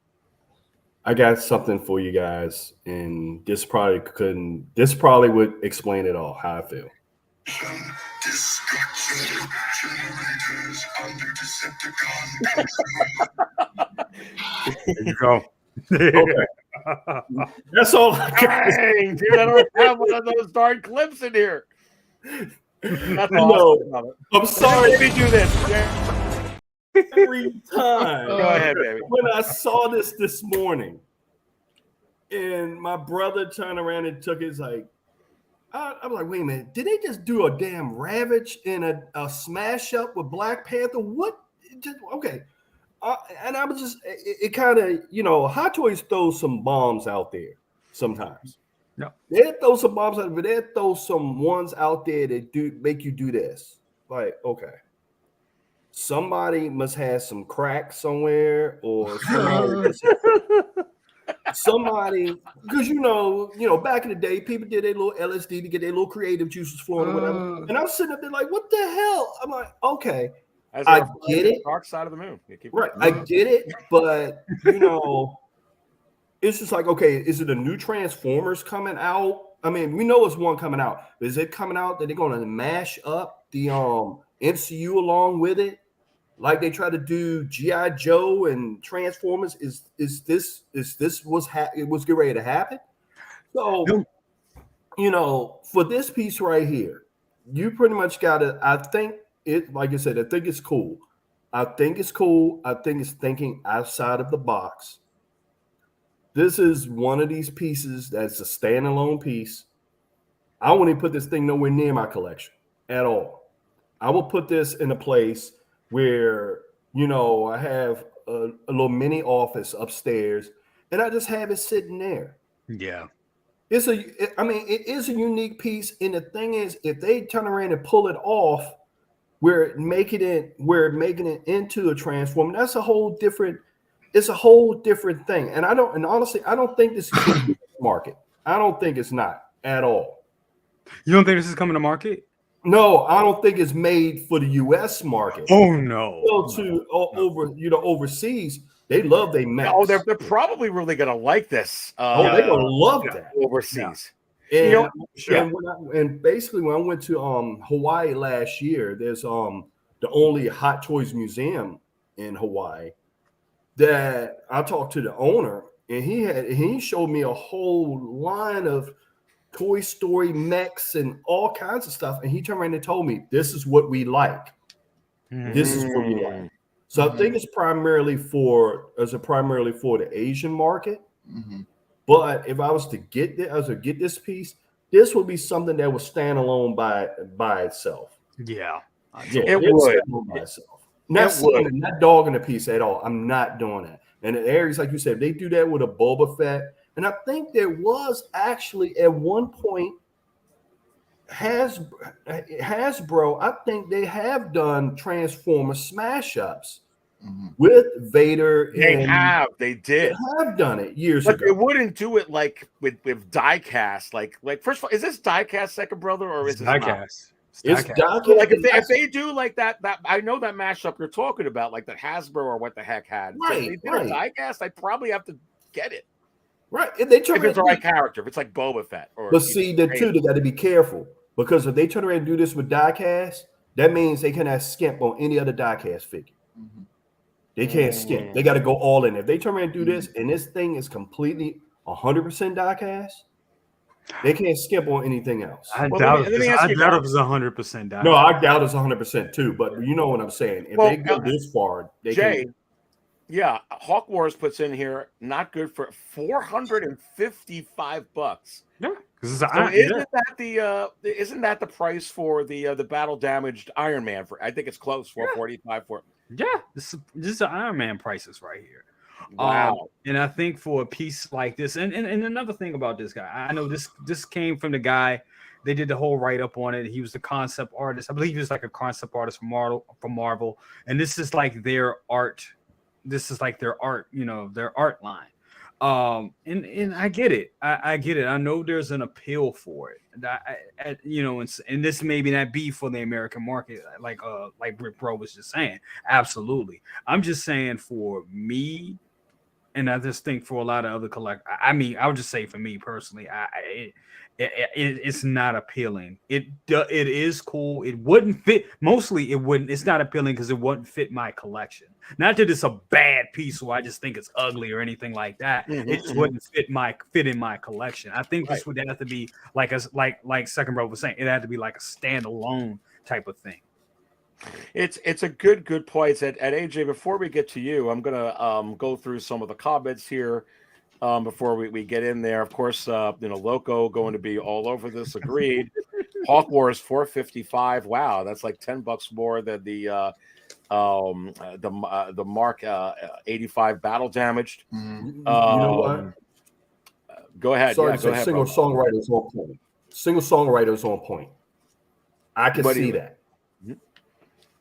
I got something for you guys, and this probably would explain it all, how I feel. There you go. Okay. That's all I got. Dang, dude, I don't have one of those darn clips in here. That's No, awesome. I'm sorry. Let me do this. Every time. Go ahead, baby. When I saw this morning, and my brother turned around and took his like, I'm like, wait a minute, did they just do a damn Ravage in a smash up with Black Panther? What? Okay. And I was just, it kind of, you know, Hot Toys throws some bombs out there sometimes. No. They throw some bombs out, but they throw some ones out there that make you do this. Like, okay. Somebody must have some crack somewhere, or somebody, because you know, back in the day, people did their little LSD to get their little creative juices flowing or whatever. And I'm sitting up there like, what the hell? I'm like, okay, I get it. Dark side of the moon. Right, I get it, but you know, it's just like, okay, is it a new Transformers coming out? I mean, we know it's one coming out. Is it coming out that they're going to mash up the MCU along with it? Like they try to do G.I. Joe and Transformers, is this was getting ready to happen? So, you know, for this piece right here, you pretty much got to. I think it, like I said, I think it's cool. I think it's cool. I think it's thinking outside of the box. This is one of these pieces that's a standalone piece. I wouldn't put this thing nowhere near my collection at all. I will put this in a place where, you know, I have a little mini office upstairs, and I just have it sitting there. Yeah. It is a unique piece. And the thing is, if they turn around and pull it off, we're making it into a Transformer, that's a whole different thing. And honestly, I don't think this is the market. I don't think it's not at all. You don't think this is coming to market? No, I don't think it's made for the U.S. market. Oh no! Overseas, they love their mechs. Oh, they're probably really gonna like this. They're gonna love that overseas. Yeah. And, you know, sure. and basically, when I went to Hawaii last year, there's the only Hot Toys museum in Hawaii that I talked to the owner, and he showed me a whole line of Toy Story mechs and all kinds of stuff, and he turned around and told me, this is what we like. This is what we like. So I think it's primarily for the Asian market. But if I was to get this piece, this would be something that would stand alone by itself. Yeah, it would. By itself. Not dogging the piece at all. I'm not doing that. And in areas like you said, they do that with a Boba Fett. And I think there was actually at one point Hasbro, I think they have done Transformer smash ups with Vader. They have done it years but ago. They wouldn't do it like with diecast. Like first of all, is this diecast, second brother, or is this diecast? It's diecast. So like if they do like that I know that mashup you're talking about, like that Hasbro or what the heck had. Right, so if they did a diecast, I probably have to get it. Right. If it's the right character, if it's like Boba Fett. But see, they got to be careful, because if they turn around and do this with diecast, that means they cannot skimp on any other diecast figure. They can't skimp. They got to go all in. If they turn around and do this, and this thing is completely 100% diecast, they can't skimp on anything else. I doubt it was 100% diecast. No, I doubt it's 100% too. But you know what I'm saying. If they go this far, they can. Yeah, Hawk Wars puts in here not good for $455. Yeah, isn't that the price for the battle damaged Iron Man? For I think it's close, 445 for. Yeah, this is the Iron Man prices right here. Wow. And I think for a piece like this, and another thing about this guy, I know this came from the guy. They did the whole write-up on it. He was the concept artist. I believe he was like a concept artist for Marvel. And this is like their art this is like their art, their art line. And I get it. I get it. I know there's an appeal for it. And this maybe not be for the American market, like Rick Bro was just saying. Absolutely. I'm just saying for me, and I just think for a lot of other collectors. I mean, I would just say for me personally, it's not appealing. It is cool. It wouldn't fit. Mostly, it wouldn't. It's not appealing because it wouldn't fit my collection. Not that it's a bad piece, or I just think it's ugly or anything like that. It just wouldn't fit in my collection. I think this would have to be like Second Bro was saying. It had to be like a standalone type of thing. It's a good point. At AJ, before we get to you, I'm gonna go through some of the comments here before we get in there. Of course, Loco going to be all over this. Agreed. Hawk Wars 455. Wow, that's like $10 more than the Mark 85 battle damaged. You know what? Go ahead. Sorry yeah, to go say, ahead, single songwriters on point. Single songwriters on point. I can see that.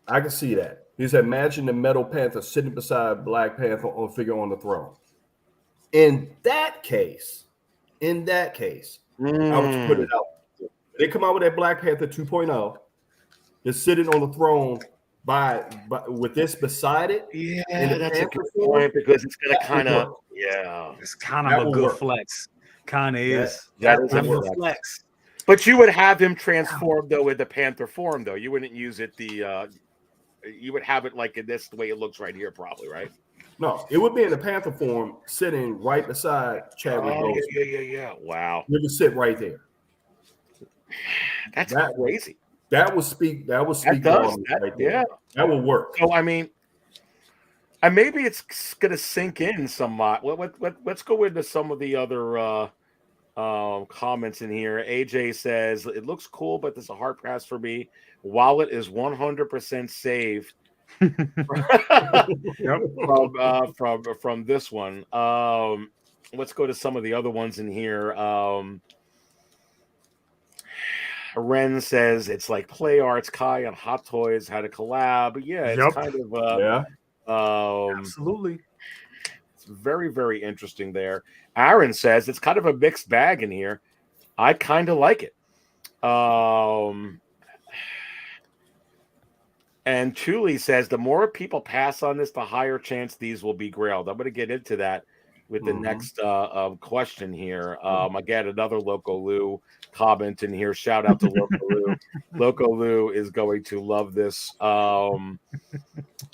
I can see that. He said, imagine the Metal Panther sitting beside Black Panther on figure on the throne. In that case, I would put it out. They come out with that Black Panther 2.0. They're sitting on the throne by with this beside it. Yeah, that's a good point because it's gonna kind of it's kind of a good flex. Kind of is. That is a flex. But you would have him transformed though with the Panther form though. You wouldn't use it you would have it like in this the way it looks right here, probably, right? No, it would be in the Panther form, sitting right beside Chadwick Boseman. Yeah. Wow, you would sit right there. That's crazy. That would speak. That would speak. Right there. Yeah, that will work. So I mean, and maybe it's gonna sink in somewhat. Let's go into some of the other comments in here. AJ says it looks cool, but there's a hard pass for me. Wallet is 100% saved from this one. Let's go to some of the other ones in here. Ren says it's like Play Arts, Kai on Hot Toys had a collab. Yeah, it's kind of absolutely. It's very, very interesting there. Aaron says it's kind of a mixed bag in here. I kind of like it. And Thule says the more people pass on this, the higher chance these will be grailed. I'm going to get into that with the next question here. Again, another Loco Lou comment in here. Shout out to Loco Lou. Loco Lou is going to love this.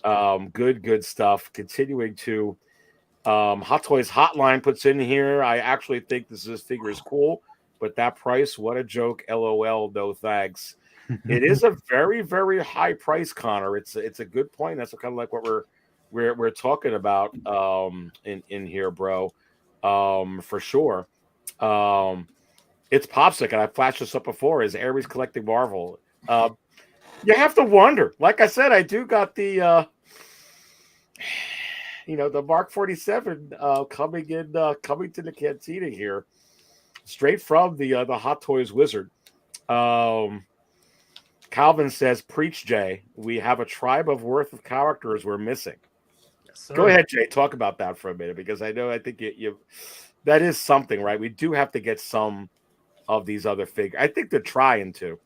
Good stuff. Continuing to Hot Toys Hotline puts in here. I actually think this figure is cool, but that price, what a joke. LOL, no thanks. It is a very, very high price, Connor. It's a good point. That's kind of like what we're talking about in here, bro. For sure. It's Popsick, and I flashed this up before. Is Aries collecting Marvel? You have to wonder. Like I said, I do got the the Mark 47 coming to the cantina here, straight from the Hot Toys Wizard. Calvin says, "Preach, Jay. We have a tribe of worth of characters we're missing." Yes, go ahead, Jay. Talk about that for a minute because I think you that is something, right? We do have to get some of these other figures. I think they're trying to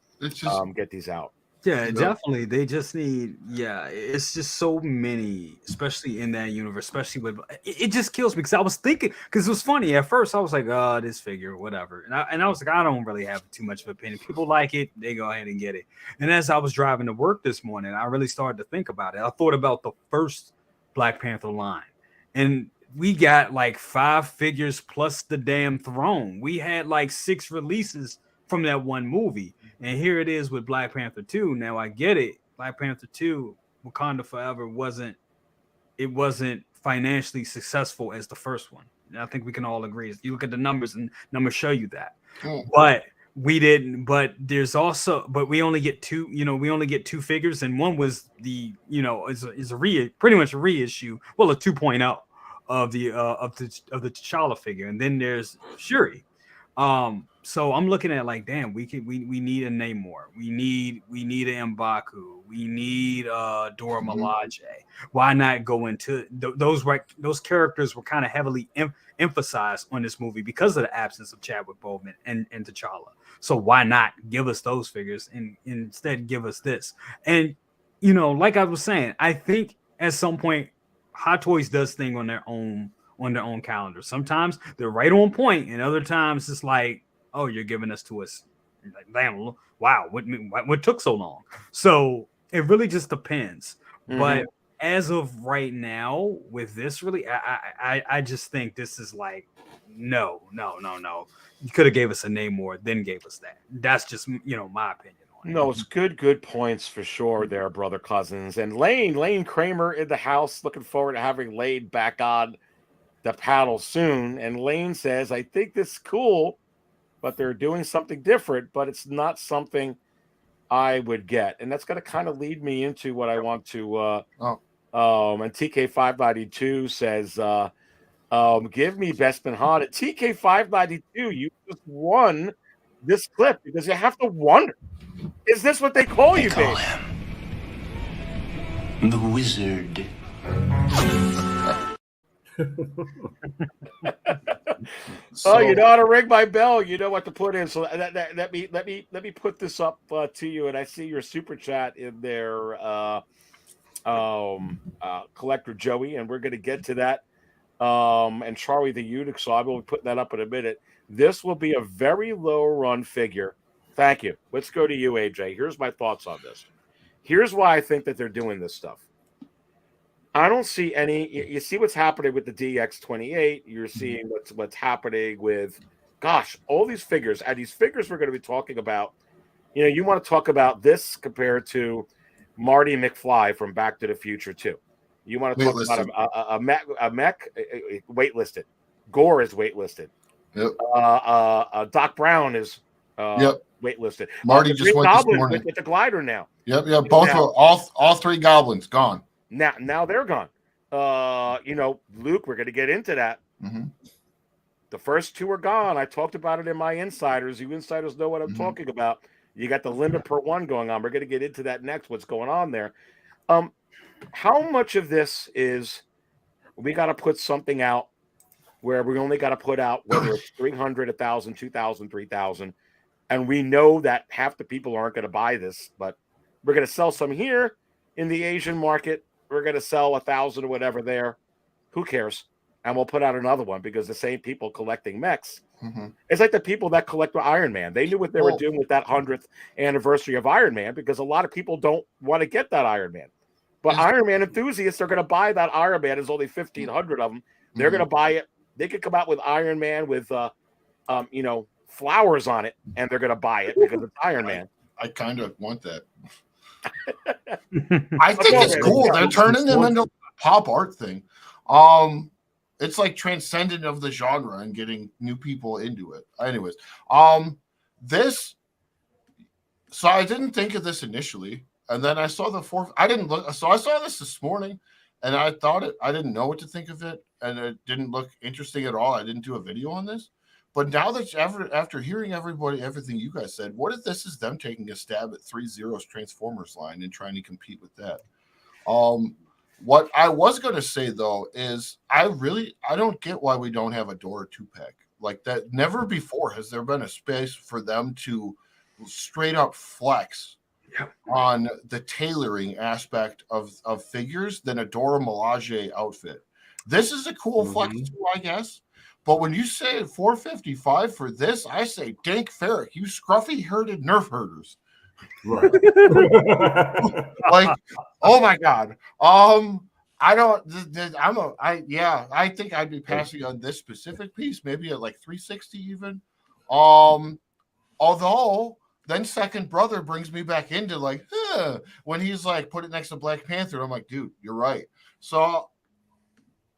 get these out. Yeah, definitely. They just need, it's just so many, especially in that universe, especially with it just kills me because I was thinking, because it was funny at first. I was like, oh, this figure, whatever. And I was like, I don't really have too much of an opinion. People like it, they go ahead and get it. And as I was driving to work this morning, I really started to think about it. I thought about the first Black Panther line, and we got like 5 figures plus the damn throne. We had like 6 releases from that one movie. And here it is with Black Panther 2. Now I get it. Black Panther 2, Wakanda Forever wasn't financially successful as the first one. And I think we can all agree. You look at the numbers and numbers show you that. But we didn't, but we only get 2, we only get 2 figures, and one was the, is a pretty much a reissue, well, a 2.0 of the T'Challa figure. And then there's Shuri. So I'm looking at like, damn, we need a Namor. We need an M'Baku. We need Dora Milaje. Why not go into those characters were kind of heavily emphasized on this movie because of the absence of Chadwick Boseman and T'Challa. So why not give us those figures and instead give us this? And like I was saying, I think at some point Hot Toys does thing on their own calendar. Sometimes they're right on point, and other times it's like, oh, you're giving us to us. Like, damn, wow, what took so long? So it really just depends. But as of right now, with this, really, I just think this is like, no. You could have gave us a Namor, then gave us that. That's just my opinion on it. No, it's good points for sure there, brother Cousins. And Lane Kramer in the house, looking forward to having Lane back on the paddle soon. And Lane says, I think this is cool, but they're doing something different, but it's not something I would get. And that's going to kind of lead me into what I want to and TK592 says, give me Bespin Hahn. At TK592, you just won this clip because you have to wonder, is this what they call you, babe? The Wizard. Oh, you know how to ring my bell. You know what to put in. So let me put this up to you. And I see your super chat in there, Collector Joey, and we're going to get to that. And Charlie the Eunuch. So I will be putting that up in a minute. This will be a very low run figure. Thank you. Let's go to you, AJ. Here's my thoughts on this. Here's why I think that they're doing this stuff. I don't see any. You see what's happening with the DX28. You're seeing what's happening with, gosh, all these figures. And these figures we're going to be talking about. You want to talk about this compared to Marty McFly from Back to the Future 2. You want to talk about a mech waitlisted. Gorr is waitlisted. Yep. Doc Brown is waitlisted. Marty just went Goblin this morning with the glider now. Yep. Both all three goblins gone. Now they're gone. Luke, we're going to get into that. The first two are gone. I talked about it in my insiders. You insiders know what I'm talking about. You got the limit per one going on. We're going to get into that next. What's going on there? How much of this is we got to put something out where we only got to put out whether it's 300, 1,000, 2,000, 3,000, and we know that half the people aren't going to buy this, but we're going to sell some here in the Asian market. We're going to sell 1,000 or whatever there. Who cares? And we'll put out another one because the same people collecting mechs. It's like the people that collect Iron Man. They knew what they were doing with that 100th anniversary of Iron Man because a lot of people don't want to get that Iron Man. But Iron Man enthusiasts are going to buy that Iron Man. There's only 1,500 of them. They're going to buy it. They could come out with Iron Man with, flowers on it, and they're going to buy it because it's Iron Man. I kind of want that. I think it's cool. They're turning them into a pop art thing. It's like transcendent of the genre and getting new people into it. Anyways, this. So I didn't think of this initially, and then I saw the fourth. I didn't look. So I saw this morning, and I thought I didn't know what to think of it, and it didn't look interesting at all. I didn't do a video on this. But now that after hearing everything you guys said, what if this is them taking a stab at 3-0's Transformers line and trying to compete with that? What I was going to say, though, is I don't get why we don't have a Dora 2-pack. Like that, never before has there been a space for them to straight up flex on the tailoring aspect of figures than a Dora Milaje outfit. This is a cool flex too, I guess. But when you say $455 for this, I say, Dank Ferrick, you scruffy-herded nerf herders. Right. Like, oh my God. I think I'd be passing on this specific piece, maybe at like 360 even. Although then Second Brother brings me back into like, when he's like, put it next to Black Panther. I'm like, dude, you're right. So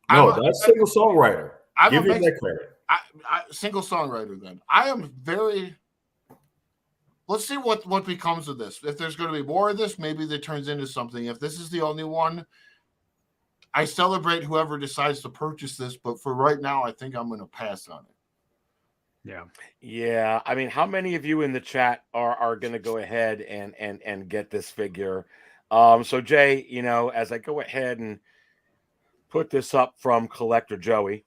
that's single songwriter. Give me that credit. Single songwriter then. I am very. Let's see what becomes of this. If there's going to be more of this, maybe that turns into something. If this is the only one, I celebrate whoever decides to purchase this. But for right now, I think I'm going to pass on it. Yeah. I mean, how many of you in the chat are going to go ahead and get this figure? So Jay, as I go ahead and put this up from Collector Joey,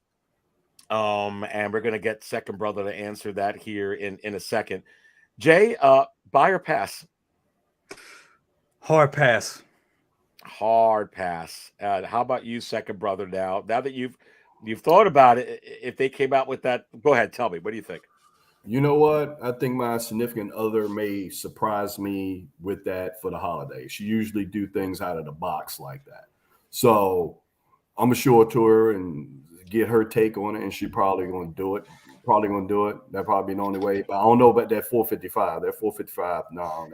and we're going to get second brother to answer that here in a second. Jay, buy or pass? Hard pass. Hard pass. How about you, second brother? Now that you've thought about it, if they came out with that, go ahead, tell me. What do you think? You know what? I think my significant other may surprise me with that for the holidays. She usually do things out of the box like that. So I'm gonna show it to her and get her take on it, and she probably gonna do it. That probably be the only way. But I don't know about that 455. That 455, no,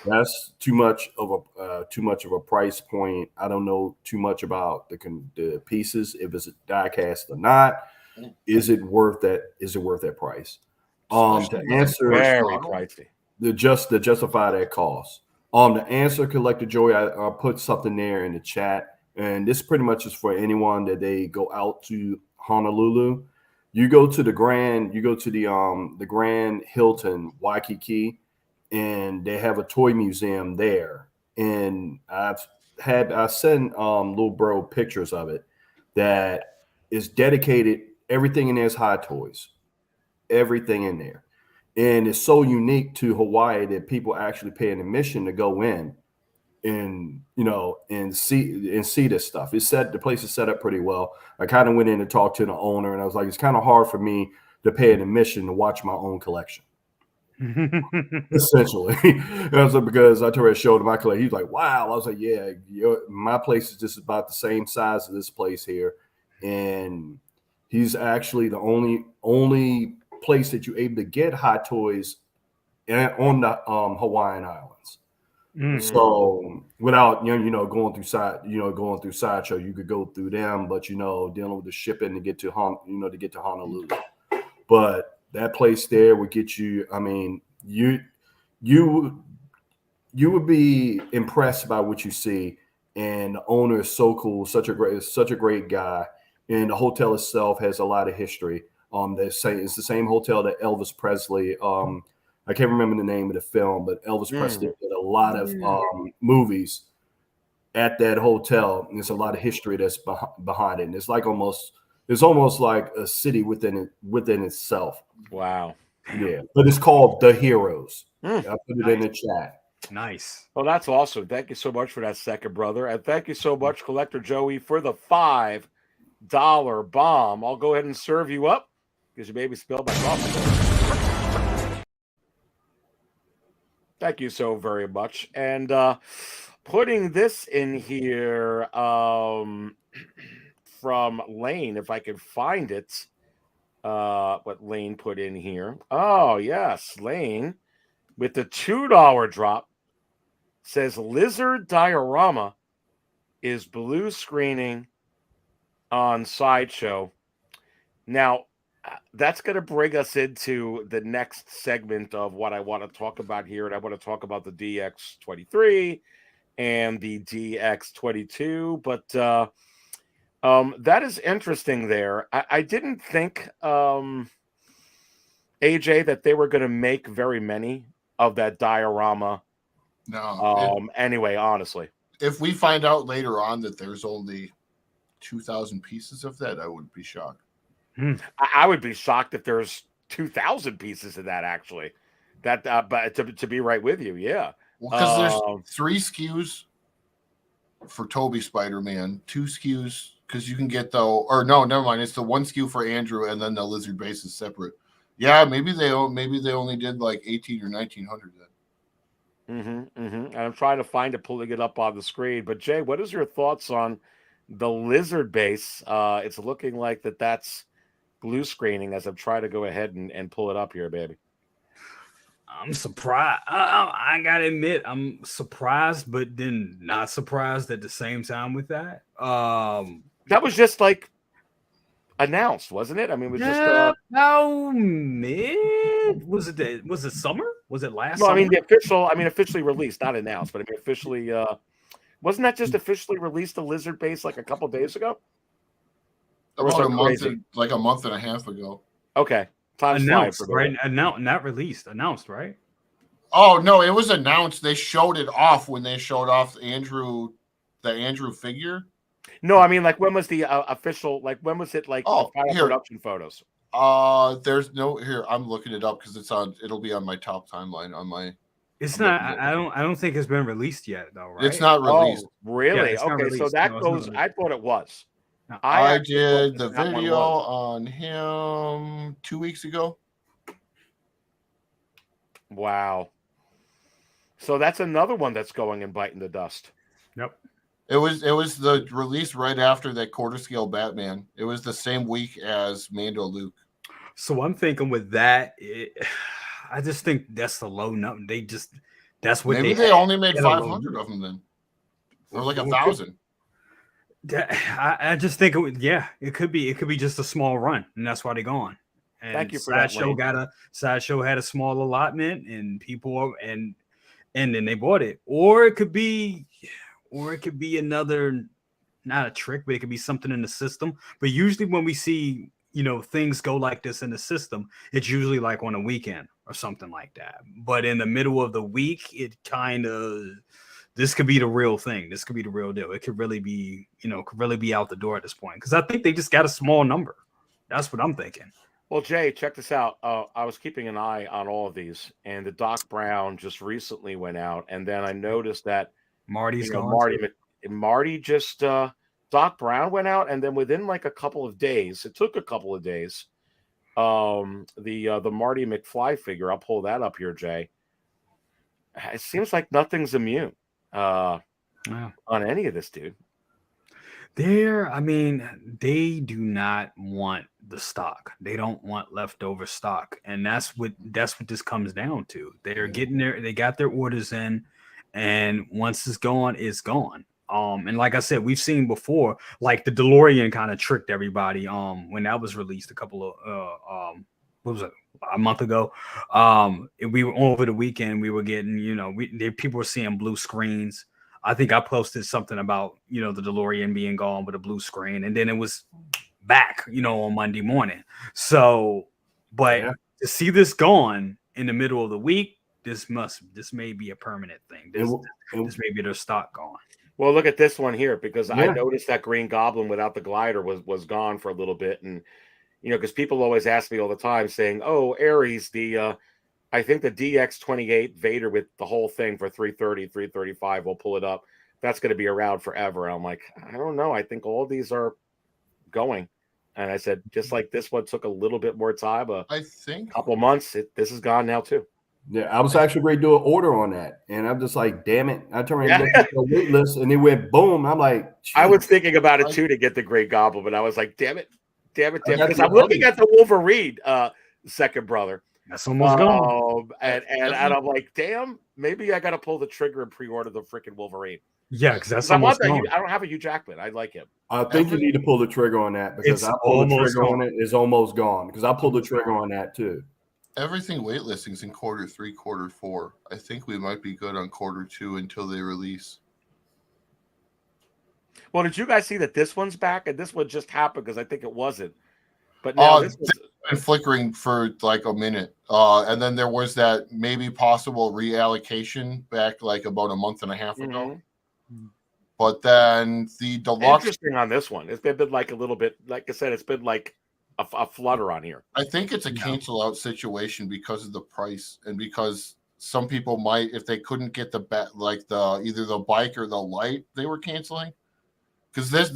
that's too much of a price point. I don't know too much about the pieces, if it's a die cast or not. Is it worth that? Is it worth that price? To answer very pricey. To justify that cost. To answer Collector Joey, I put something there in the chat, and this pretty much is for anyone that they go out to Honolulu. You go to the Grand Hilton Waikiki, and they have a toy museum there. And I sent little bro pictures of it that is dedicated. Everything in there is hot toys. Everything in there. And it's so unique to Hawaii that people actually pay an admission to go in and see this stuff. The place is set up pretty well. I kind of went in and talked to the owner, and I was like, it's kind of hard for me to pay an admission to watch my own collection. Essentially. Because I told her I showed him my collection. He was like, wow. I was like, yeah, my place is just about the same size as this place here. And he's actually the only place that you're able to get hot toys on the Hawaiian Islands. So without going through Sideshow, you could go through them, but dealing with the shipping to get to Honolulu. But that place there would get you. I mean, you would be impressed by what you see, and the owner is so cool, such a great guy, and the hotel itself has a lot of history. It's the same hotel that Elvis Presley. I can't remember the name of the film, but Elvis Presley did a lot of movies at that hotel. And there's a lot of history that's behind it. And it's almost like a city within itself. Wow. Yeah, but it's called The Heroes. I put it in the chat. Nice. Well, that's awesome. Thank you so much for that, second brother, and thank you so much, Collector Joey, for the $5 bomb. I'll go ahead and serve you up because you made me spill my coffee. Thank you so very much. And putting this in here from Lane, if I can find it, what Lane put in here. Oh, yes, Lane with the $2 drop says Lizard Diorama is blue screening on Sideshow. Now, that's going to bring us into the next segment of what I want to talk about here. And I want to talk about the DX23 and the DX22. But that is interesting there. I didn't think, AJ, that they were going to make very many of that diorama. No. Anyway, honestly. If we find out later on that there's only 2,000 pieces of that, I would be shocked. I would be shocked if there's 2,000 pieces of that, actually. But to be right with you, yeah. Well, because there's 3 SKUs for Toby Spider-Man, 2 SKUs because you can get never mind. It's the 1 SKU for Andrew, and then the lizard base is separate. Yeah, maybe they only did like 1,800 or 1,900 then. And I'm trying to find it, pulling it up on the screen. But Jay, what is your thoughts on the lizard base? It's looking like that's blue screening as I'm trying to go ahead and pull it up here, baby. I'm surprised. I gotta admit, I'm surprised, but then not surprised at the same time with that. That was just like announced, wasn't it? I mean, it was just how mid was it? Was it summer? Was it last? No, summer? I mean officially released, not announced, but I mean officially. Wasn't that just officially released the lizard base like a couple days ago? About a month and a half ago. Okay. Time's flying for Announced, me. right? Not released. Announced, right? Oh no, it was announced. They showed it off when they showed off the Andrew figure. No, I mean, like, when was the official? Like, when was it? Like, the final Here. production photos. There's no here. I'm looking it up because it'll be on my top timeline on my. It's I'm not. looking I don't think it's been released yet, though. Right? It's not released. Oh, really? it's not Okay, so released. that No, it's not goes. released. I thought it was. No. I actually did thought the that one video was. on him 2 weeks ago. Wow. So that's another one that's going and biting the dust. Yep. It was the release right after that quarter scale Batman. It was the same week as Mando Luke. So I'm thinking with that, I just think that's the low number. That's what Maybe they only made 500 of them then, or like 1,000. I just think it could be just a small run, and that's why they're gone. And Thank you for that, Sideshow had a small allotment, and people and then they bought it, or it could be another, not a trick, but it could be something in the system. But usually when we see things go like this in the system, it's usually like on a weekend or something like that. But in the middle of the week, it kind of. This could be the real thing. This could be the real deal. It could really be, out the door at this point. Because I think they just got a small number. That's what I'm thinking. Well, Jay, check this out. I was keeping an eye on all of these, and the Doc Brown just recently went out, and then I noticed that Marty's gone. Marty just Doc Brown went out, and then within like a couple of days, it took a couple of days. The Marty McFly figure. I'll pull that up here, Jay. It seems like nothing's immune. On any of this, dude. They do not want the stock. They don't want leftover stock, and that's what this comes down to. They're getting they got their orders in, and once it's gone, it's gone. And like I said, we've seen before, like the DeLorean kind of tricked everybody. When that was released a month ago. We were over the weekend. We were getting, people were seeing blue screens. I think I posted something about, the DeLorean being gone with a blue screen, and then it was back, on Monday morning. So, but to see this gone in the middle of the week, this may be a permanent thing. This may be their stock gone. Well, look at this one here, because I noticed that Green Goblin without the glider was gone for a little bit, and because people always ask me all the time saying, "Oh, Aries, I think the DX28 Vader with the whole thing for 330, 335, we'll pull it up. That's going to be around forever." And I'm like, I don't know. I think all these are going. And I said, just like this one took a little bit more time, I think a couple of months. This is gone now too. Yeah, I was actually ready to do an order on that, and I'm just like, damn it! I turned around and looked at the wait list, and it went boom. I'm like, I was thinking about it too to get the Great Goblin, but I was like, damn it, because I'm looking at the Wolverine second brother. That's almost gone. And I'm like, damn, maybe I got to pull the trigger and pre-order the freaking Wolverine. Yeah, because that's almost gone. I don't have a Hugh Jackman. I like him. I think you need to pull the trigger on that, because I pulled the trigger on it. It's almost gone, because I pulled the trigger on that too. Everything waitlistings in quarter 3, quarter 4. I think we might be good on quarter 2 until they release. Well, did you guys see that this one's back? And this one just happened because I think it wasn't. But now this was been flickering for like a minute. And then there was that maybe possible reallocation back like about a month and a half ago. Mm-hmm. But then the deluxe. Interesting on this one. It's been like a little bit, like I said, it's been like a flutter on here. I think it's a cancel out situation because of the price, and because some people might, if they couldn't get either the bike or the light, they were canceling. Because this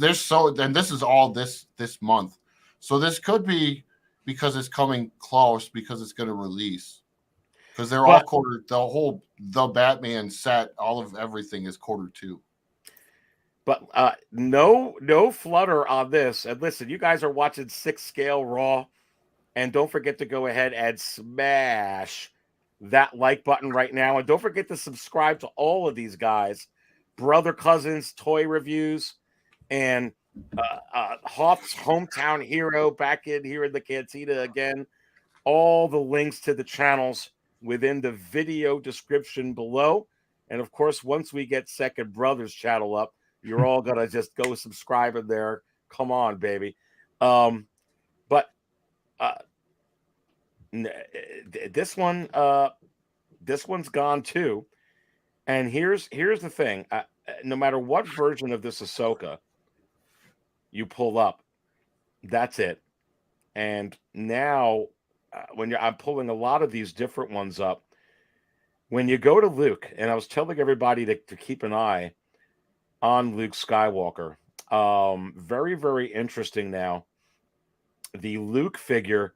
is all this month. So this could be because it's coming close, because it's going to release. Because they're all quarter, the Batman set, all of everything is quarter 2. But no flutter on this. And listen, you guys are watching Six Scale Raw, and don't forget to go ahead and smash that like button right now. And don't forget to subscribe to all of these guys, brother cousins, toy reviews, and Hoff's hometown hero back in here in the cantina again. All the links to the channels within the video description below. And of course, once we get Second Brothers channel up, you're all gonna just go subscribe in there. Come on, baby. But This one, this one's gone too. And here's the thing: no matter what version of this Ahsoka you pull up, that's it. And now, I'm pulling a lot of these different ones up. When you go to Luke, and I was telling everybody to keep an eye on Luke Skywalker. Very, very interesting now. The Luke figure,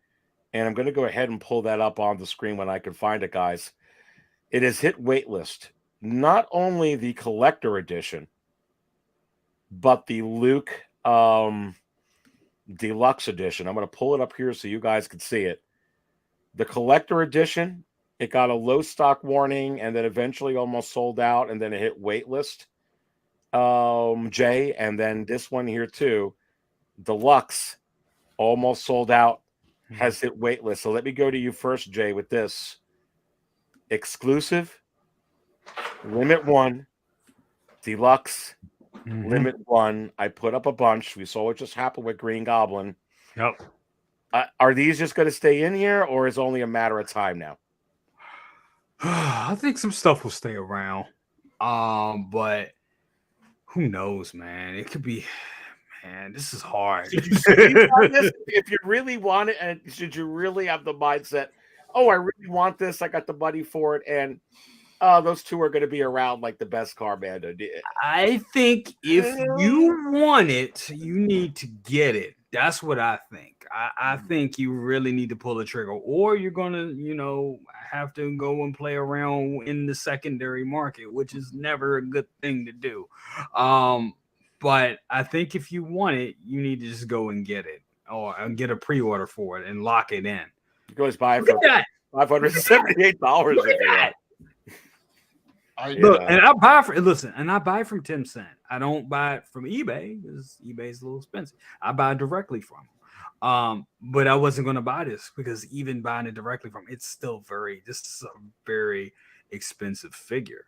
and I'm going to go ahead and pull that up on the screen when I can find it, guys. It has hit waitlist. Not only the collector edition, but the Luke deluxe edition. I'm going to pull it up here so you guys can see it. The collector edition, it got a low stock warning and then eventually almost sold out, and then it hit waitlist. Jay, and then this one here too, deluxe, almost sold out, has hit waitlist. So let me go to you first, Jay, with this exclusive, limit 1, deluxe, limit 1. I put up a bunch. We saw what just happened with Green Goblin. Yep. Are these just going to stay in here, or is it only a matter of time now? I think some stuff will stay around. But who knows, man? It could be. Man, this is hard. Did you sleep on this? If you really want it, and should you really have the mindset, oh, I really want this, I got the money for it, and those two are going to be around like the best car, man. I think if you want it, you need to get it. That's what I think. I think you really need to pull the trigger, or you're gonna, have to go and play around in the secondary market, which is never a good thing to do. But I think if you want it, you need to just go and get it, or get a pre-order for it and lock it in. You guys buy it for $578. Look, and I buy from Tim Cent. I don't buy it from eBay because eBay's a little expensive. I buy it directly from him. But I wasn't going to buy this because even buying it directly from, it's still this is a very expensive figure.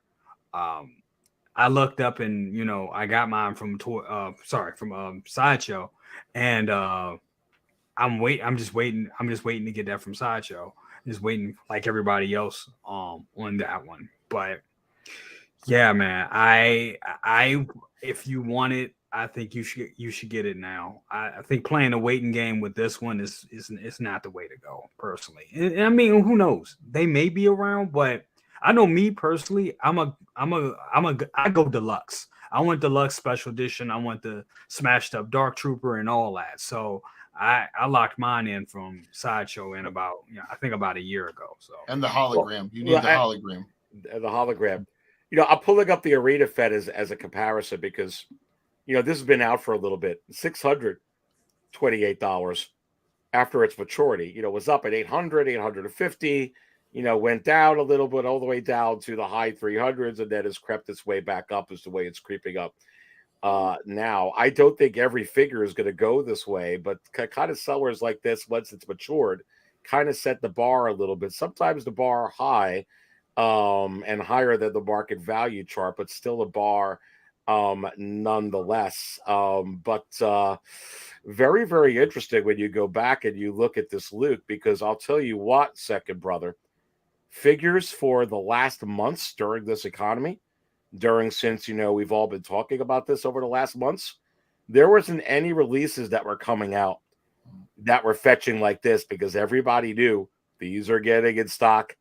I looked up and I got mine from Sideshow, and I'm just waiting to get that from Sideshow. Just waiting like everybody else on that one. But yeah, man, I if you want it, I think you should get it now. I think playing a waiting game with this one is not the way to go, personally. And I mean, who knows? They may be around, but I know me personally, I go deluxe. I want deluxe special edition. I want the smashed up Dark Trooper and all that. So I locked mine in from Sideshow in about a year ago. So and the hologram. You need the hologram. The hologram. I'm pulling up the Arena Fed as a comparison because this has been out for a little bit. $628 after its maturity. Was up at $800, $850. Went down a little bit, all the way down to the high 300s, and then has crept its way back up is the way it's creeping up. Now, I don't think every figure is going to go this way, but kind of sellers like this, once it's matured, kind of set the bar a little bit. Sometimes the bar high and higher than the market value chart, but still a bar nonetheless. But very, very interesting when you go back and you look at this Luke, because I'll tell you what, second brother, figures for the last months during this economy, since we've all been talking about this over the last months, there wasn't any releases that were coming out that were fetching like this, because everybody knew these are getting in stock.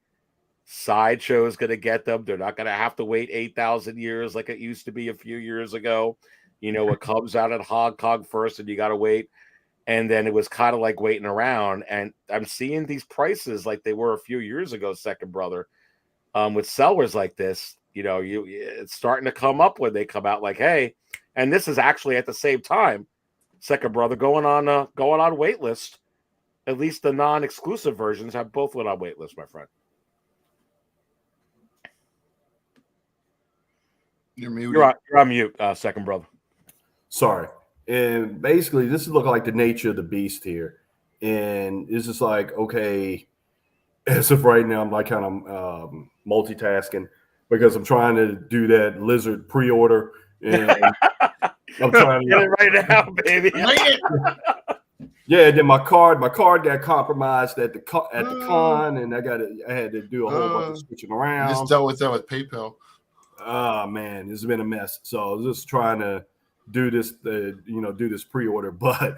Sideshow is going to get them. They're not going to have to wait 8,000 years like it used to be a few years ago. It comes out at Hong Kong first and you got to wait. And then it was kind of like waiting around. And I'm seeing these prices like they were a few years ago, second brother, with sellers like this. It's starting to come up when they come out like, hey, and this is actually at the same time, second brother, going on waitlist. At least the non-exclusive versions have both went on waitlist, my friend. You're muted. You're on mute, second brother. Sorry. And basically, this is looking like the nature of the beast here. And it's just like, okay, as of right now, I'm like kind of multitasking because I'm trying to do that lizard pre-order. And I'm trying to get it right now, baby. Yeah, then my card got compromised at the con, and I had to do a whole bunch of switching around. Just dealt with that with PayPal. Oh man, it's been a mess. So I was just trying to do this, do this pre-order, but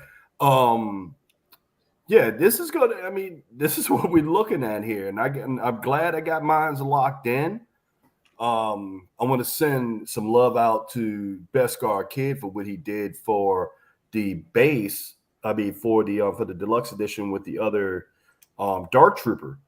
yeah, this is gonna. I mean, this is what we're looking at here, and I'm glad I got mine locked in. I want to send some love out to Beskar Kid for what he did for the base. I mean, for the deluxe edition with the other Dark Trooper,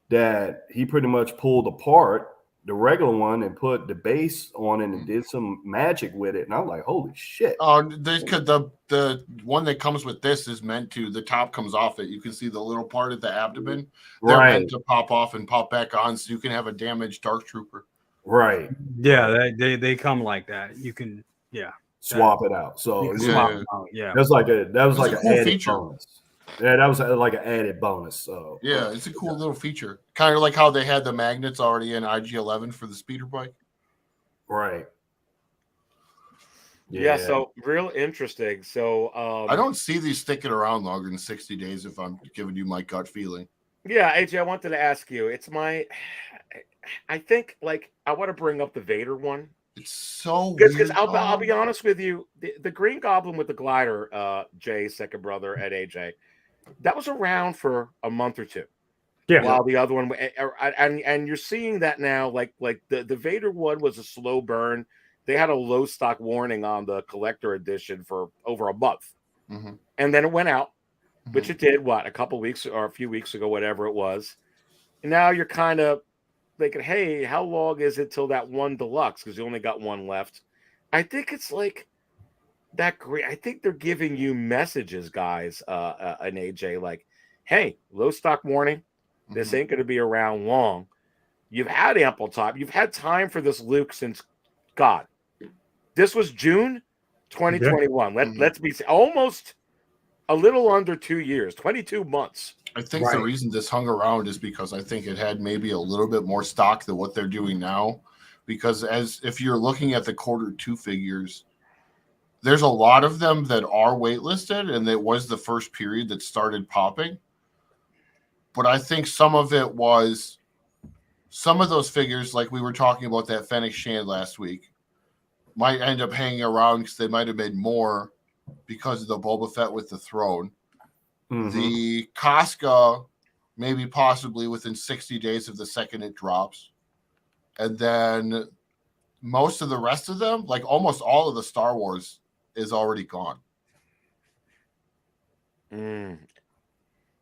that he pretty much pulled apart the regular one and put the base on it and did some magic with it. And I'm like, holy shit. The one that comes with this is meant to, the top comes off it. You can see the little part of the abdomen. They're meant to pop off and pop back on so you can have a damaged Dark Trooper. Right. Yeah, they come like that. You can, swap it out. So swap them out. Yeah, that was like an cool added feature. bonus. Yeah, that was like an added bonus. So yeah, it's a cool little feature. Kind of like how they had the magnets already in IG-11 for the speeder bike. Right. Yeah, so real interesting. So I don't see these sticking around longer than 60 days if I'm giving you my gut feeling. Yeah, AJ, I wanted to ask you. I think like I want to bring up the Vader one. It's so because I'll be honest with you, the Green Goblin with the glider, Jay's second brother at AJ, that was around for a month or two. Yeah. While the other one, and you're seeing that now, like the Vader one was a slow burn. They had a low stock warning on the collector edition for over a month, and then it went out, which it did. What, a couple weeks or a few weeks ago, whatever it was. And now you're kind of thinking, hey, how long is it till that one deluxe? Because you only got one left. I think it's like that great. I think they're giving you messages, guys, an AJ, like, hey, low stock warning. This ain't going to be around long. You've had ample time. You've had time for this Luke since, God, this was June 2021. Let's be almost a little under 2 years, 22 months. I think the reason this hung around is because I think it had maybe a little bit more stock than what they're doing now. Because if you're looking at the Q2 figures, there's a lot of them that are waitlisted, and it was the first period that started popping. But I think some of it was some of those figures, like we were talking about that Fennec Shand last week, might end up hanging around because they might have made more because of the Boba Fett with the throne. The Casca, maybe possibly within 60 days of the second it drops. And then most of the rest of them, like almost all of the Star Wars, is already gone.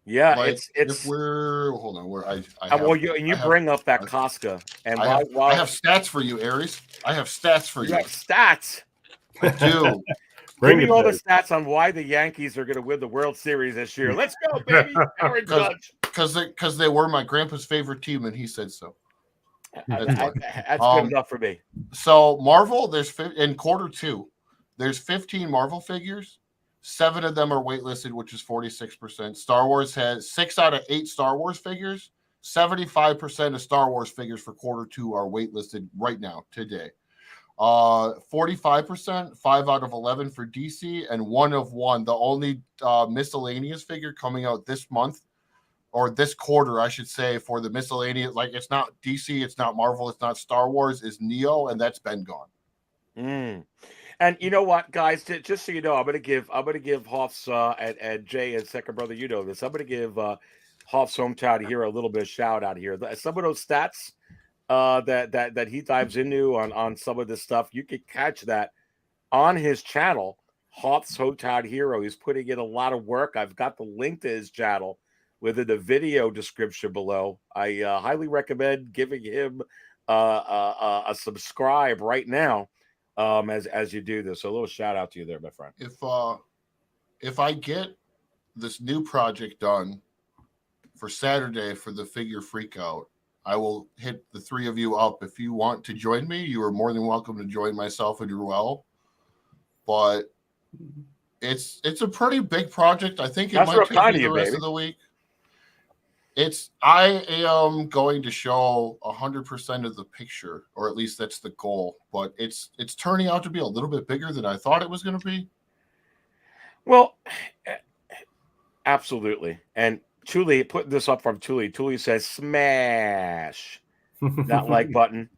Yeah, like it's if we're hold on, where I have, well, you bring up that Casca, and I have stats for you, Aries. I have stats for you. You have stats. I do. Give me all the stats on why the Yankees are going to win the World Series this year. Let's go, baby. Aaron Judge. Because they were my grandpa's favorite team, and he said so. That's good enough for me. So Marvel, in Q2, there's 15 Marvel figures. 7 of them are waitlisted, which is 46%. Star Wars has 6 out of 8 Star Wars figures. 75% of Star Wars figures for Q2 are waitlisted right now, today. 45%, 5 out of 11 for DC, and 1 of 1. The only miscellaneous figure coming out this month, or this quarter, I should say, for the miscellaneous, like it's not DC, it's not Marvel, it's not Star Wars, is Neo, and that's been gone. And you know what, guys? Just so you know, I'm gonna give Hoff's and Jay and second brother, you know this. I'm gonna give Hoff's hometown here a little bit of shout out here. Some of those stats that he dives into on some of this stuff, you can catch that on his channel, Hoff's Hometown Hero. He's putting in a lot of work. I've got the link to his channel within the video description below. I highly recommend giving him a subscribe right now as you do this. So a little shout out to you there, my friend. If I get this new project done for Saturday for the figure freakout, I will hit the 3 of you up. If you want to join me, you are more than welcome to join myself and Joao. But it's a pretty big project. I think it might take me the rest of the week. I am going to show 100% of the picture, or at least that's the goal. But it's turning out to be a little bit bigger than I thought it was going to be. Well, Absolutely. And Thule, putting this up from Thule. Thule says smash that like button.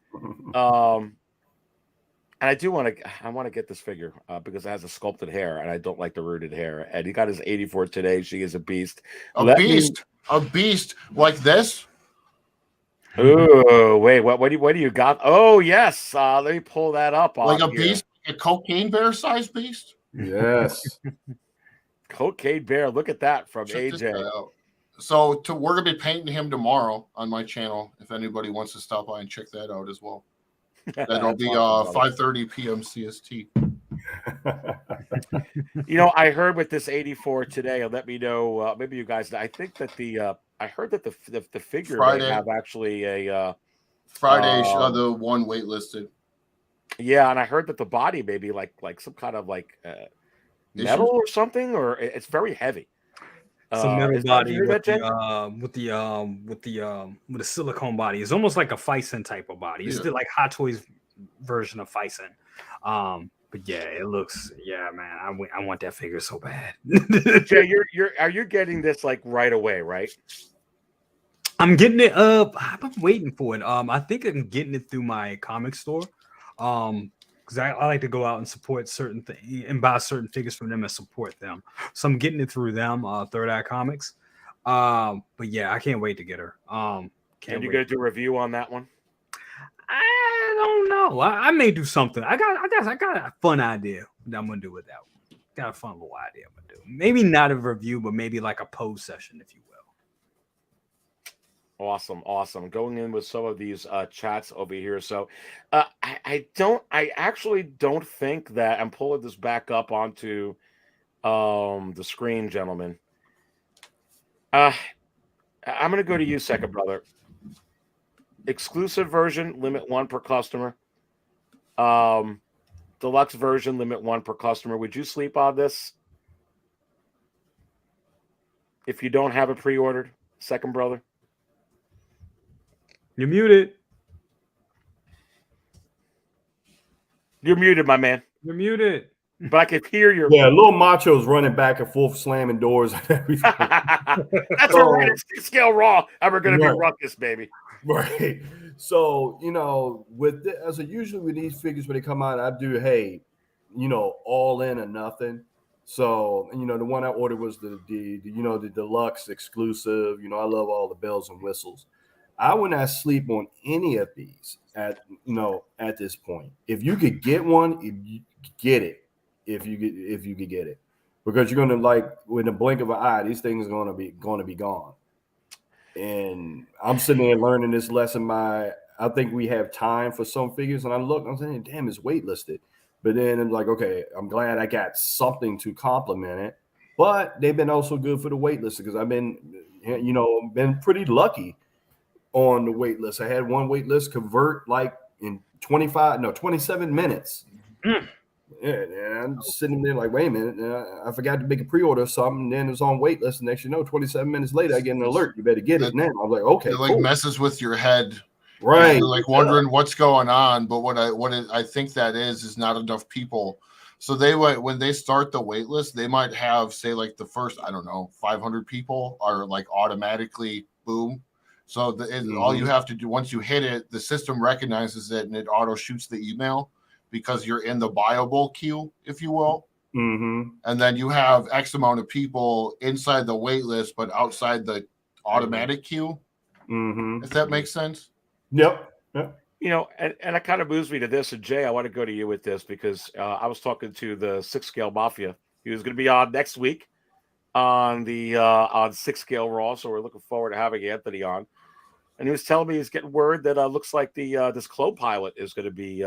And I do want to get this figure because it has a sculpted hair, and I don't like the rooted hair. And he got his 84 today. She is a beast. A beast like this. Oh wait, what do you got? Oh yes, let me pull that up. Like a beast, a cocaine bear sized beast. Yes. Cocaine bear. Look at that from Check this AJ. guy out. So we're gonna be painting him tomorrow on my channel. If anybody wants to stop by and check that out as well. That'll be 5:30 p.m. CST. You know, I heard with this 84 today. Let me know. Maybe you guys. I think that I heard that the figure Friday. may have actually a Friday, the one waitlisted. Yeah, and I heard that the body may be like some kind of like metal or something, or it's very heavy. Some metal body with the silicone body. It's almost like a Fison type of body. It's still like Hot Toys version of Fison. But yeah, it looks. Yeah, man, I want that figure so bad. Jay, are you getting this like right away, right? I'm getting it. I've been waiting for it. I think I'm getting it through my comic store. Because I like to go out and support certain things and buy certain figures from them and support them. So I'm getting it through them, Third Eye Comics. But yeah, I can't wait to get her. And you gonna do a review on that one? I don't know. I may do something. I got a fun idea that I'm gonna do with that one. Got a fun little idea I'm gonna do. Maybe not a review, but maybe like a pose session, if you will. Awesome. Going in with some of these chats over here. So I actually don't think that I'm pulling this back up onto the screen, gentlemen. I'm gonna go to you, second brother. Exclusive version, limit 1 per customer. Deluxe version, limit 1 per customer. Would you sleep on this if you don't have it pre-ordered, second brother? You're muted. You're muted, my man. You're muted. But I can hear your. Yeah, little Macho's running back and forth, slamming doors and everything. That's what we're at Six Scale Raw, and we're going to be ruckus, baby. Right. So, usually with these figures when they come out, I do, all in or nothing. So, the one I ordered was the deluxe exclusive. I love all the bells and whistles. I would not sleep on any of these at this point. If you could get one, get it. If you could get it, because you're gonna with the blink of an eye, these things are gonna be gone. And I'm sitting there learning this lesson. I think we have time for some figures, and I'm saying, damn, it's waitlisted. But then I'm like, okay, I'm glad I got something to complement it. But they've been also good for the waitlist because I've been pretty lucky on the wait list. I had one wait list convert like in 27 minutes. Yeah, and I'm sitting there like, wait a minute, I forgot to make a pre-order of something, and then it was on wait list. And next 27 minutes later, I get an alert. You better get it now. I'm like, okay, it cool. Messes with your head, right? You're like wondering what's going on. But what I think that is not enough people. So when they start the wait list, they might have say like the first 500 people are like automatically boom. So all you have to do once you hit it, the system recognizes it and it auto shoots the email because you're in the buyable queue, if you will. Mm-hmm. And then you have X amount of people inside the wait list, but outside the automatic queue. Mm-hmm. If that makes sense. Yep. And it kind of moves me to this. And Jay, I want to go to you with this because I was talking to the Six Scale Mafia. He was going to be on next week on the on Six Scale Raw, so we're looking forward to having Anthony on. And he was telling me he's getting word that looks like this Clo Pilot is going to be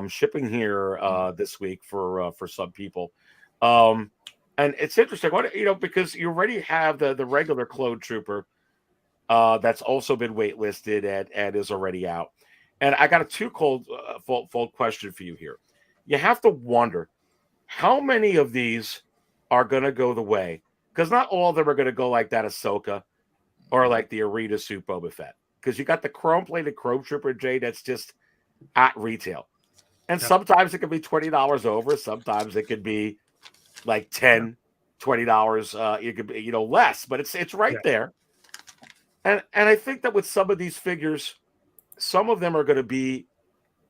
shipping here this week for some people. And it's interesting, because you already have the regular Clo Trooper that's also been waitlisted and is already out. And I got a two-fold question for you here. You have to wonder how many of these are going to go the way, because not all of them are going to go like that Ahsoka or like the Arena suit Boba Fett, because you got the chrome-plated Chrome Trooper J that's just at retail. And sometimes it could be $20 over. Sometimes it could be like 10, $20. It could be, less, but it's right there. And I think that with some of these figures, some of them are going to be,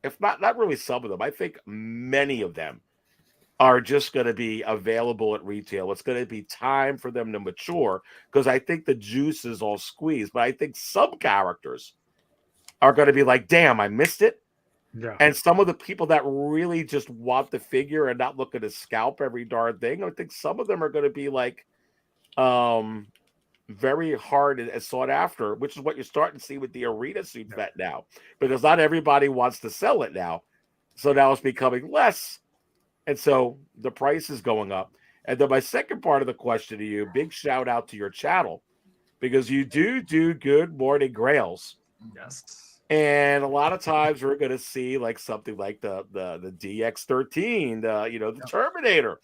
if not really some of them, I think many of them are just going to be available at retail. It's going to be time for them to mature because I think the juice is all squeezed. But I think some characters are going to be like, damn, I missed it. Yeah. And some of the people that really just want the figure and not looking to scalp every darn thing, I think some of them are going to be like very hard and sought after, which is what you're starting to see with the arena suit vet now, because not everybody wants to sell it now. So now it's becoming less. And so the price is going up. And then my second part of the question to you, big shout out to your channel, because you do Good Morning Grails. Yes. And a lot of times we're going to see like something like the DX13, the Terminator,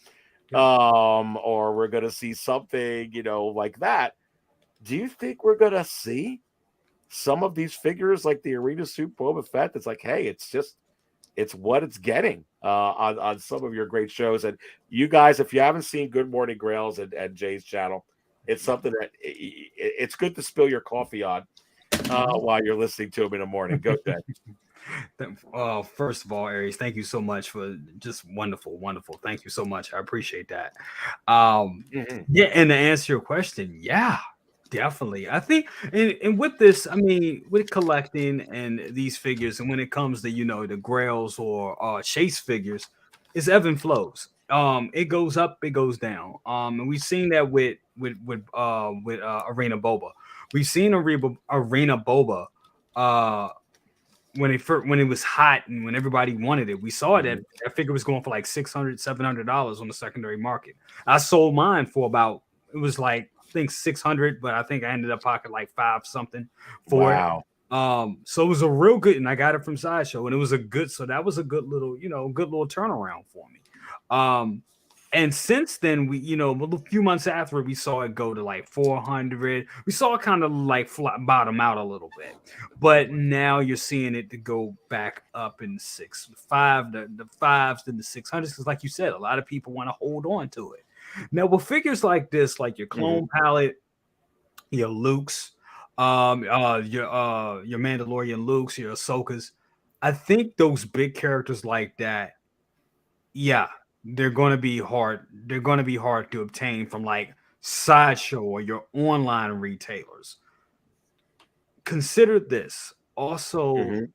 or we're going to see something, like that. Do you think we're going to see some of these figures like the Arena Suit Boba Fett that's like, hey, it's what it's getting on some of your great shows? And you guys, if you haven't seen Good Morning Grails and Jay's channel, it's something that it's good to spill your coffee on while you're listening to him in the morning. Go ahead. First of all, Aries, thank you so much for just wonderful. Thank you so much. I appreciate that. Yeah, and to answer your question, yeah, definitely. I think, and with this, I mean, with collecting and these figures, and when it comes to the Grails or chase figures, it's ebb and flows. It goes up, it goes down. And we've seen that with Arena Boba. We've seen Arena Boba when it was hot and when everybody wanted it. We saw that figure was going for like $600-$700 on the secondary market. I sold mine for about, it was like, I think 600, but I think I ended up pocketing like 5 something for it. So it was a real good, and I got it from Sideshow, and it was that was a good little turnaround for me. And since then, we, a few months after, we saw it go to like 400. We saw it kind of like bottom out a little bit, but now you're seeing it to go back up in the 5s, then the 600s. Because, like you said, a lot of people want to hold on to it. Now, with figures like this, like your Clone Palette, your Luke's, your Mandalorian Luke's, your Ahsoka's, I think those big characters like that, yeah, they're going to be hard. They're going to be hard to obtain from like Sideshow or your online retailers. Consider this also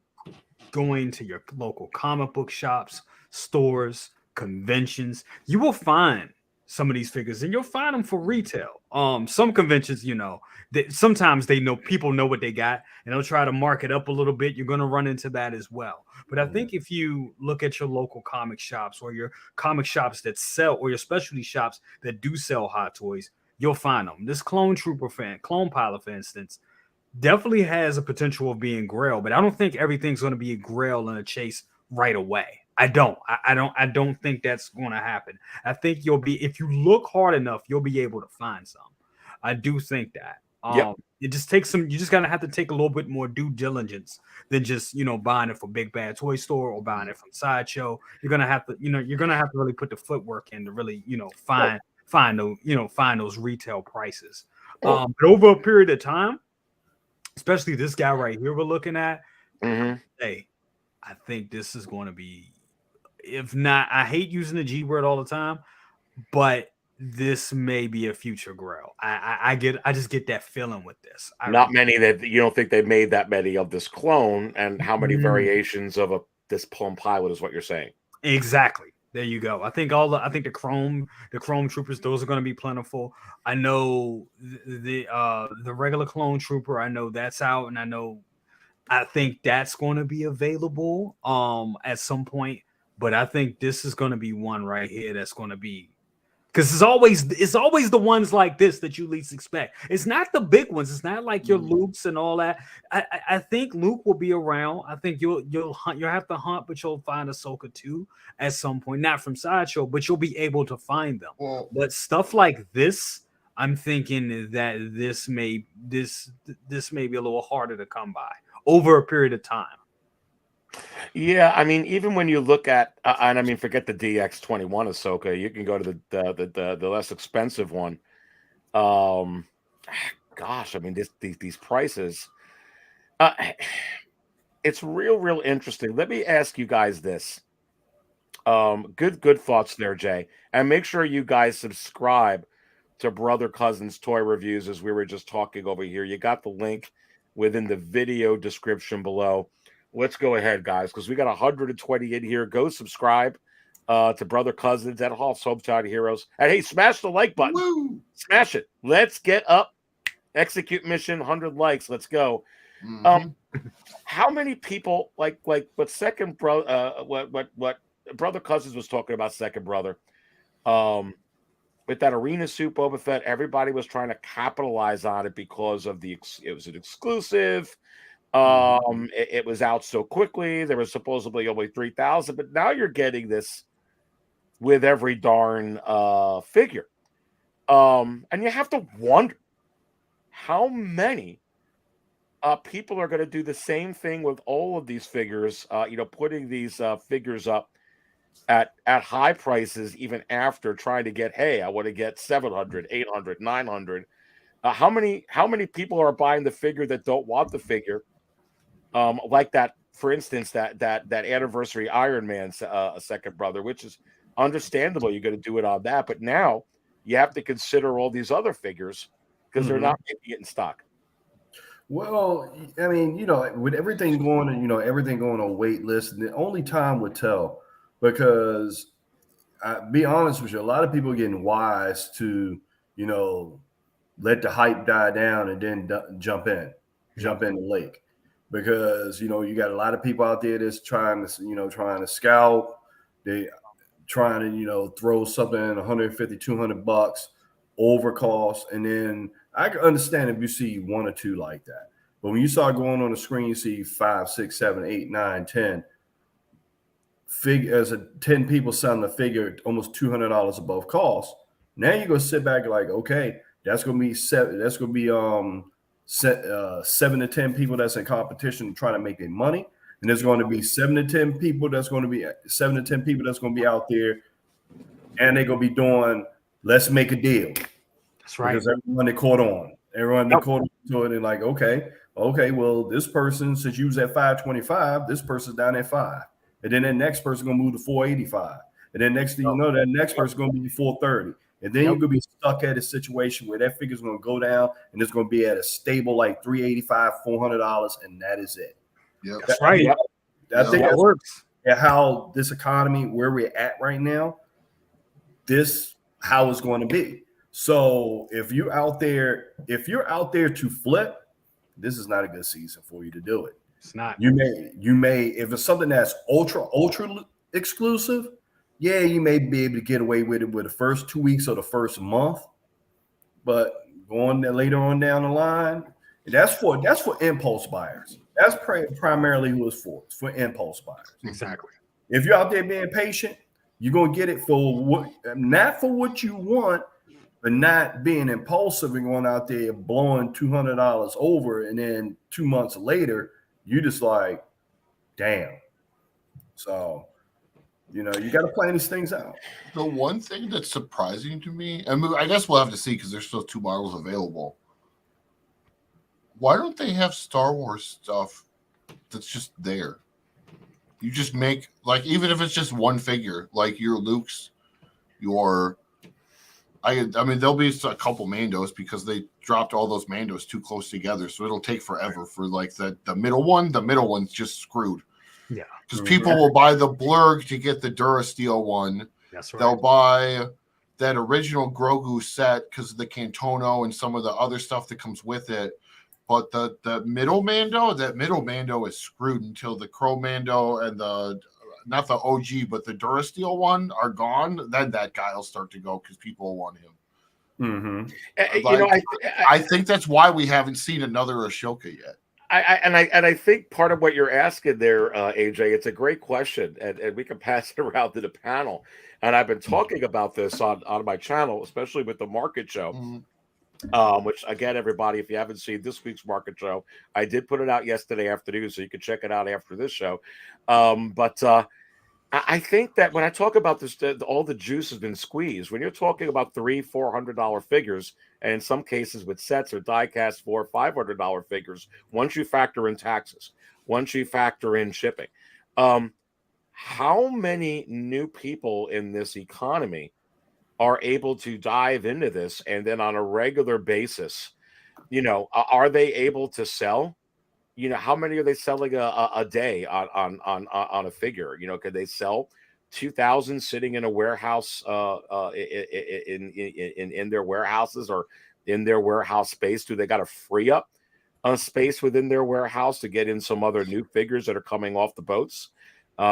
going to your local comic book shops, stores, conventions. You will find some of these figures, and you'll find them for retail. Some conventions, sometimes people know what they got, and they'll try to mark it up a little bit. You're going to run into that as well. But I think if you look at your local comic shops or your comic shops that sell, or your specialty shops that do sell Hot Toys, you'll find them. This Clone Pilot, for instance, definitely has a potential of being Grail, but I don't think everything's going to be a Grail and a chase right away. I don't think that's going to happen. I think if you look hard enough, you'll be able to find some. I do think that. It just takes you just gotta have to take a little bit more due diligence than just buying it from Big Bad Toy Store or buying it from Sideshow. You're gonna have to really put the footwork in to really find those retail prices. But over a period of time, especially this guy right here we're looking at, hey, I think this is going to be, if not, I hate using the G word all the time, but this may be a future Grail. I just get that feeling with this. Many that you don't think they've made that many of this clone, and how many variations of this Plum Pilot is what you're saying. Exactly. There you go. I think the Chrome Troopers, those are going to be plentiful. I know the regular Clone Trooper, I know that's out, and I think that's going to be available at some point. But I think this is going to be one right here that's going to be, because it's always the ones like this that you least expect. It's not the big ones. It's not like your Lukes and all that. I think Luke will be around. I think you'll have to hunt, but you'll find Ahsoka too at some point. Not from Sideshow, but you'll be able to find them. But stuff like this, I'm thinking that this may be a little harder to come by over a period of time. Yeah, I mean, even when you look at, and I mean, forget the DX21 Ahsoka, you can go to the less expensive one. Gosh, I mean, these prices, uh, it's real interesting. Let me ask you guys this. Good thoughts there, Jay, and make sure you guys subscribe to Brother Cousins Toy Reviews, as we were just talking over here. You got the link within the video description below. Let's go ahead, guys, because we got 120 in here. Go subscribe to Brother Cousins at Hall's Hometown Heroes. And hey, smash the like button. Woo! Smash it. Let's get up. Execute mission, 100 likes. Let's go. How many people like what second brother what Brother Cousins was talking about, second brother? With that arena suit Boba Fett, everybody was trying to capitalize on it because of it was an exclusive. It was out so quickly. There was supposedly only 3,000, but now you're getting this with every darn figure. And you have to wonder how many people are going to do the same thing with all of these figures, putting these figures up at high prices, even after trying to get, hey, I want to get 700, 800, 900. How many people are buying the figure that don't want the figure? Like that, for instance, that anniversary Iron Man second brother, which is understandable. You're going to do it on that, but now you have to consider all these other figures because they're not making it in stock. Well, I mean, with everything going on, everything going on Waitlist, the only time would tell, because be honest with you, a lot of people are getting wise to, let the hype die down and then jump in the lake, because, you got a lot of people out there that's trying to scout. They trying to, throw something in $150-200 over cost. And then I can understand if you see one or two like that. But when you start going on the screen, you see 5, 6, 7, 8, 9, 10 figures, 10 people selling a figure almost $200 above cost. Now you're gonna sit back like, okay, that's gonna be 7. That's gonna be 7 to 10 people that's in competition trying to make their money, and there's going to be 7 to 10 people that's going to be out there, and they're gonna be doing, let's make a deal. That's right. Because everyone they caught on to it, and like, okay, well, this person, since you was at 525, this person's down at 5, and then that next person gonna move to 485, and then next thing you know, that next person gonna be 430, and then you're gonna be stuck at a situation where that figure's gonna go down, and it's gonna be at a stable like $385, $400, and that is it. Yep. That's right. I think that works. How this economy, where we're at right now, this how it's going to be. So if you're out there to flip, this is not a good season for you to do it. It's not. You may if it's something that's ultra exclusive, yeah, you may be able to get away with it with the first 2 weeks or the first month, but going later on down the line, that's for impulse buyers. That's primarily who it's for. It's for impulse buyers. Exactly. If you're out there being patient, you're gonna get it not for what you want, but not being impulsive and going out there blowing $200 over, and then 2 months later, you just like, damn. So, you got to plan these things out. The one thing that's surprising to me, and I guess we'll have to see because there's still 2 models available. Why don't they have Star Wars stuff that's just there? You just make, like, even if it's just one figure, like your Luke's, I mean, there'll be a couple Mandos because they dropped all those Mandos too close together, so it'll take forever for like the middle one. The middle one's just screwed. Yeah, because people will buy the Blurg to get the Durasteel one. That's right. They'll buy that original Grogu set because of the Cantono and some of the other stuff that comes with it. But the middle Mando is screwed until the Crow Mando and not the OG, but the Durasteel one are gone. Then that guy will start to go because people will want him. I think that's why we haven't seen another Ashoka yet. I think part of what you're asking there, AJ, it's a great question, and we can pass it around to the panel. And I've been talking about this on my channel, especially with the market show. which again, everybody, if you haven't seen this week's market show, I did put it out yesterday afternoon, so you can check it out after this show. But I think that when I talk about this, all the juice has been squeezed. When you're talking about $300-$400 figures, and in some cases with sets or die-cast $400-$500 figures, once you factor in taxes, once you factor in shipping, how many new people in this economy are able to dive into this, and then on a regular basis, are they able to sell? How many are they selling a day on a figure? Could they sell 2,000 sitting in a warehouse in their warehouses or in their warehouse space? Do they got to free up a space within their warehouse to get in some other new figures that are coming off the boats?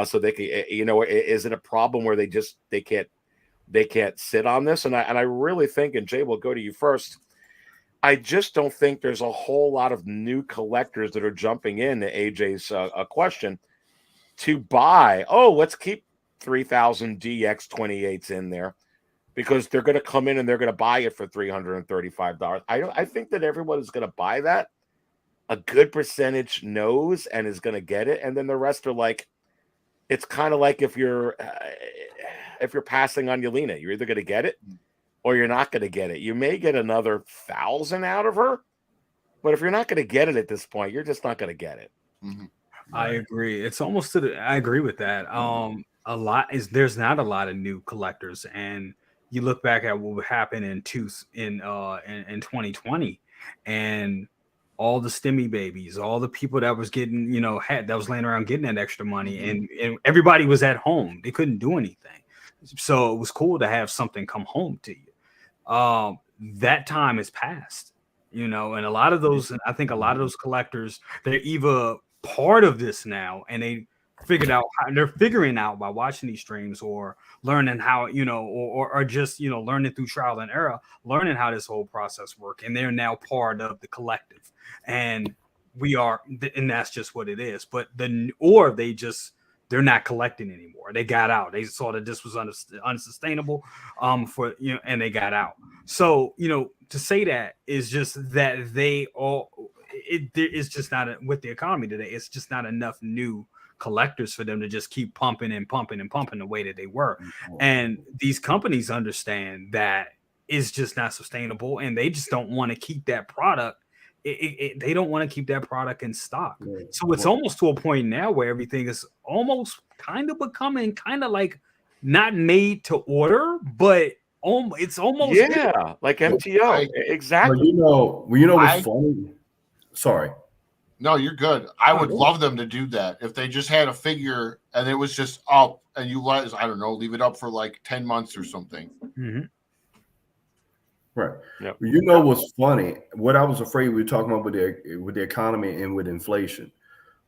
So they can, is it a problem where they can't sit on this? And I really think, and Jay, we'll go to you first. I just don't think there's a whole lot of new collectors that are jumping in to AJ's question to buy. Oh, let's keep 3,000 DX28s in there because they're going to come in and they're going to buy it for $335. I think that everyone is going to buy that. A good percentage knows and is going to get it, and then the rest are like, it's kind of like if you're passing on Yelena, you're either going to get it or you're not going to get it. You may get another 1,000 out of her, but if you're not going to get it at this point, you're just not going to get it. Mm-hmm. I agree. It's almost I agree with that. There's not a lot of new collectors, and you look back at what happened in 2020, and all the stimmy babies, all the people that was getting, that was laying around getting that extra money, and everybody was at home. They couldn't do anything. So it was cool to have something come home to you. That time has passed, and a lot of those, I think a lot of those collectors, they're either part of this now and they they're figuring out by watching these streams or learning how, or just, learning through trial and error, learning how this whole process works. And they're now part of the collective, and that's just what it is. But they're not collecting anymore. They got out. They saw that this was unsustainable and they got out. So, to say that is just that it's just not with the economy today. It's just not enough new collectors for them to just keep pumping and pumping and pumping the way that they were. And these companies understand that it's just not sustainable, and they just don't want to keep that product. They don't want to keep that product in stock. So it's almost to a point now where everything is almost kind of becoming kind of like not made to order, but it's almost like MTO. Exactly. What's funny? Sorry. No, you're good. I would love them to do that. If they just had a figure and it was just up and you leave it up for like 10 months or something. Mm-hmm. Right. Yep. What's funny? What I was afraid we were talking about with the economy and with inflation.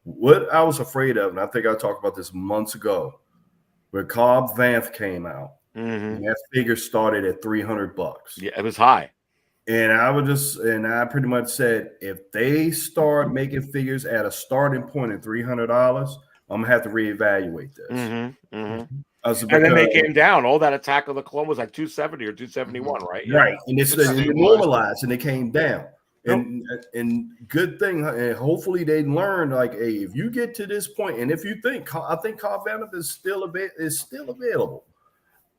What I was afraid of, and I think I talked about this months ago, where Cobb Vanth came out, and that figure started at $300. Yeah, it was high. And I pretty much said, if they start making figures at a starting point at $300, I'm gonna have to reevaluate this. And then they came down. All that Attack of the Clone was like 270 or 271, right? Right. And it's normalized and they came down. And good thing, and hopefully they learned, like, hey, if you get to this point, and if you think, I think Cobb Vanth is still available.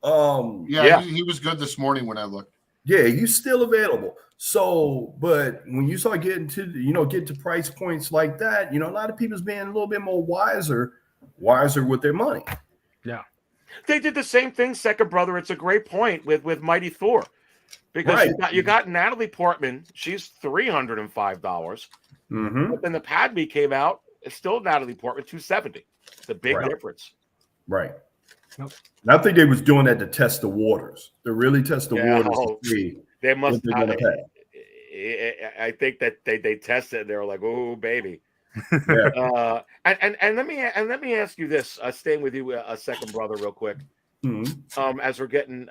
He was good this morning when I looked. Yeah, he's still available. So, but when you start getting to, get to price points like that, a lot of people's being a little bit more wiser with their money. Yeah. They did the same thing, second brother. It's a great point with Mighty Thor. Because you got Natalie Portman, she's $305. But then the Padme came out, it's still Natalie Portman, $270. It's a big difference. Right. Yep. And I think they was doing that to test the waters, to really test the waters. They must. I think that they tested it. They were like, "Oh, baby." And let me ask you this. Staying with you a second, brother, real quick. As we're getting,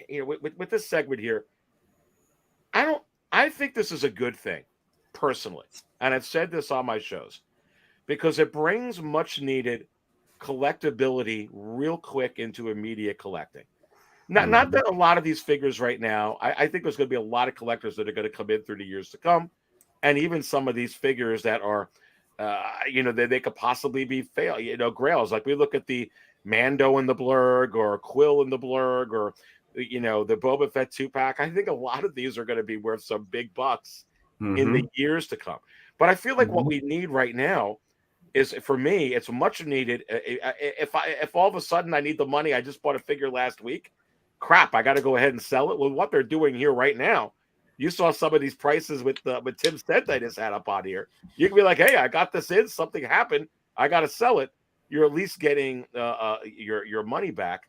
with this segment here, I think this is a good thing, personally, and I've said this on my shows, because it brings much needed collectability real quick into immediate collecting. Not that a lot of these figures right now. I think there's going to be a lot of collectors that are going to come in through the years to come, and even some of these figures that are, they could possibly be grails. Like we look at the Mando in the blurg, or Quill in the blurg, or the Boba Fett 2-pack. I think a lot of these are going to be worth some big bucks in the years to come. But I feel like what we need right now is, for me, it's much needed. If all of a sudden I need the money, I just bought a figure last week. Crap, I got to go ahead and sell it. Well, what they're doing here right now, you saw some of these prices with Tim Stent I just had up on here. You can be like, hey, I got this in, something happened, I got to sell it. You're at least getting your money back.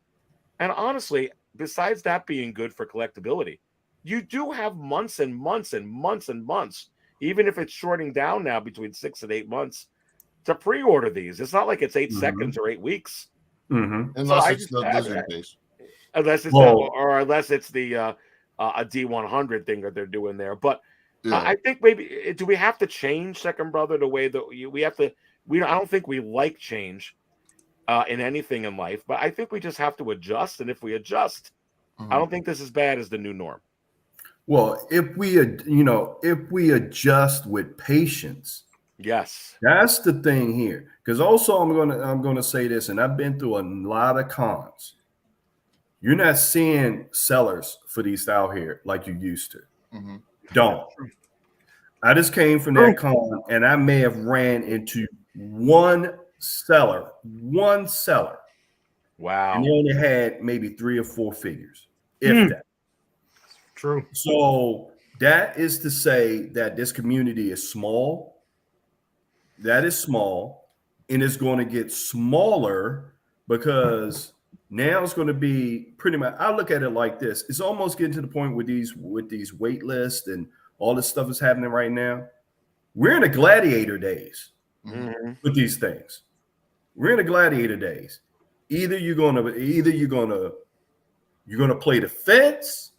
And honestly, besides that being good for collectability, you do have months and months and months and months, even if it's shorting down now between 6 and 8 months, to pre-order these. It's not like it's 8 seconds or 8 weeks. Unless it's the Disney base. Unless it's the a D100 thing that they're doing there. But I think maybe, do we have to change, Second Brother, the way that we have to? I don't think we like change in anything in life, but I think we just have to adjust. And if we adjust, I don't think this is bad as the new norm. Well, if we adjust with patience, yes, that's the thing here. Because also, I'm gonna say this, and I've been through a lot of cons. You're not seeing sellers for these out here like you used to. Don't. I just came from that con, and I may have ran into one seller. Wow. And they only had maybe 3 or 4 figures, if that. True. So that is to say that this community is small. That is small, and it's going to get smaller because now it's going to be pretty much. I look at it like this: it's almost getting to the point with these wait lists and all this stuff is happening right now. We're in the gladiator days with these things. We're in the gladiator days. Either you're gonna play the fence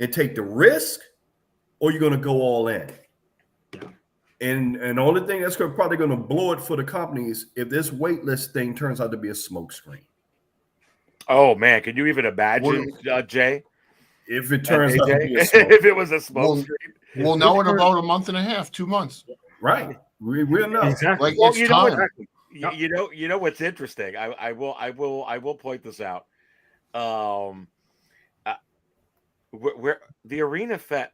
and take the risk, or you're gonna go all in. And the only thing that's probably going to blow it for the companies if this waitlist thing turns out to be a smokescreen. Oh man, can you even imagine, Jay? If it turns out to be a if it was a smokescreen, we'll know in about a month and a half, 2 months. Right, we'll know. Exactly. Like it's time. You know what's interesting? I will point this out. Where the Arena Fett,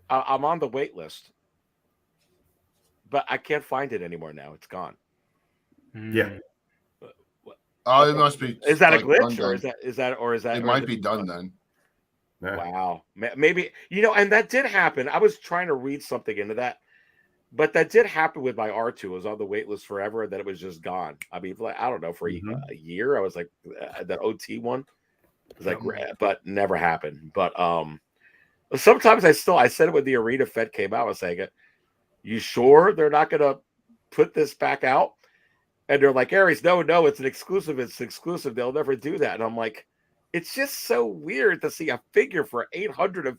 I'm on the wait list, but I can't find it anymore now. It's gone. Yeah. Oh, it must be. Is that like a glitch, done. or is that? It might be done then. Wow. Maybe, and that did happen. I was trying to read something into that, but that did happen with my R2. It was on the wait list forever, and then it was just gone. I mean, like, I don't know, for a year. I was like, that OT one. It was like, but never happened. But sometimes I said it when the Arena Fed came out. I was saying, you sure they're not going to put this back out? And they're like, Aries, no, it's an exclusive. It's exclusive. They'll never do that. And I'm like, it's just so weird to see a figure for $850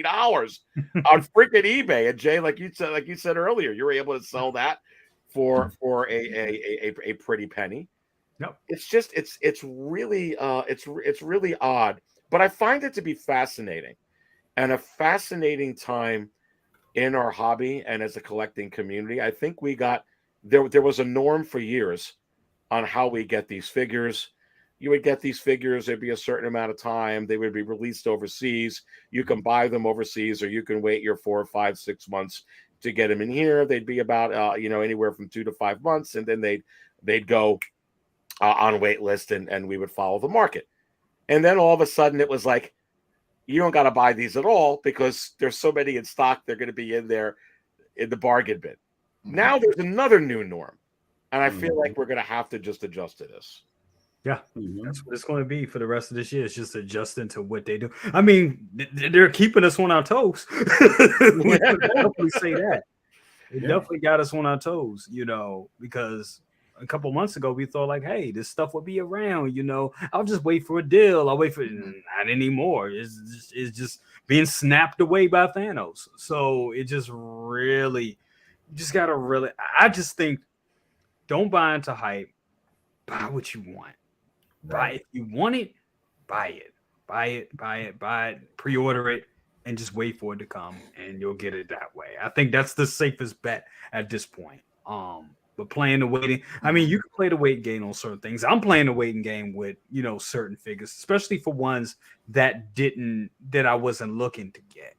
on freaking eBay. And Jay, like you said earlier, you were able to sell that for a pretty penny. No, it's just it's really odd. But I find it to be fascinating, and a fascinating time in our hobby and as a collecting community. I think there was a norm for years on how we get these figures. You would get these figures, there'd be a certain amount of time, they would be released overseas. You can buy them overseas, or you can wait your 4, 5, 6 months to get them in here. They'd be about anywhere from 2 to 5 months, and then they'd go on wait list, and we would follow the market. And then all of a sudden it was like, you don't got to buy these at all because there's so many in stock, they're going to be in there in the bargain bin. Now there's another new norm, and I feel like we're going to have to just adjust to this. Yeah, that's what it's going to be for the rest of this year. It's just adjusting to what they do. I mean, they're keeping us on our toes. We definitely say that. It definitely got us on our toes, because a couple months ago we thought like, hey, this stuff will be around. I'll just wait for a deal. I'll wait for it. Not anymore. It's just being snapped away by Thanos. So it just really, I just think, don't buy into hype. Buy what you want. Buy if you want it, buy it. buy it, pre-order it, and just wait for it to come, and you'll get it that way. I think that's the safest bet at this point. But playing the waiting, I mean, you can play the wait game on certain things. I'm playing the waiting game with, you know, certain figures, especially for ones that I wasn't looking to get.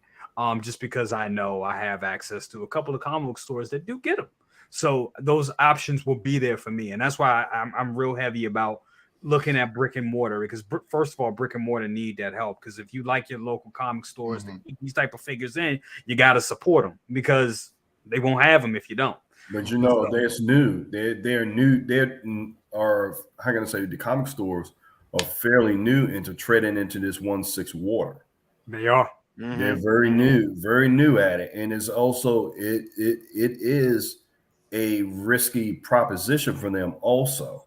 Just because I know I have access to a couple of comic book stores that do get them. So those options will be there for me. And that's why I'm real heavy about looking at brick and mortar, because first of all, brick and mortar need that help. Because if you like your local comic stores that keep these type of figures in, you got to support them, because they won't have them if you don't. But you know, that's new. They're new. How can I say, the comic stores are fairly new into treading into this 1/6 water. They are. They're very new at it, and it's also it is a risky proposition for them also,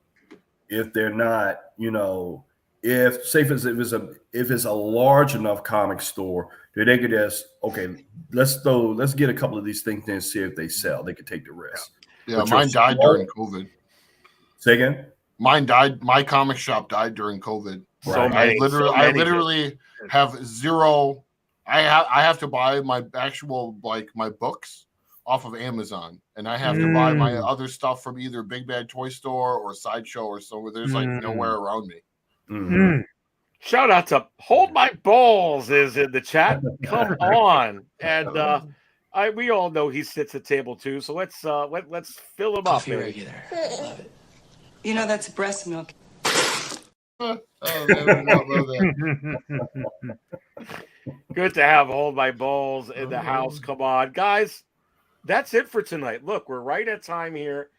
if they're not, you know, if it's a large enough comic store that they could just, okay, let's get a couple of these things and see if they sell. They could take the risk. Yeah, mine died during COVID. Say again? Mine died. My comic shop died during COVID. So I literally have zero. I have to buy my actual, like, my books off of Amazon, and I have to buy my other stuff from either Big Bad Toy Store or Sideshow or so, where there's like nowhere around me. Shout out to Hold My Balls is in the chat. Come on. And we all know he sits at table 2, so let's fill him up. Regular. Love it. You know, that's breast milk. Good to have Hold My Balls in the house. Come on, guys. That's it for tonight. Look, we're right at time here.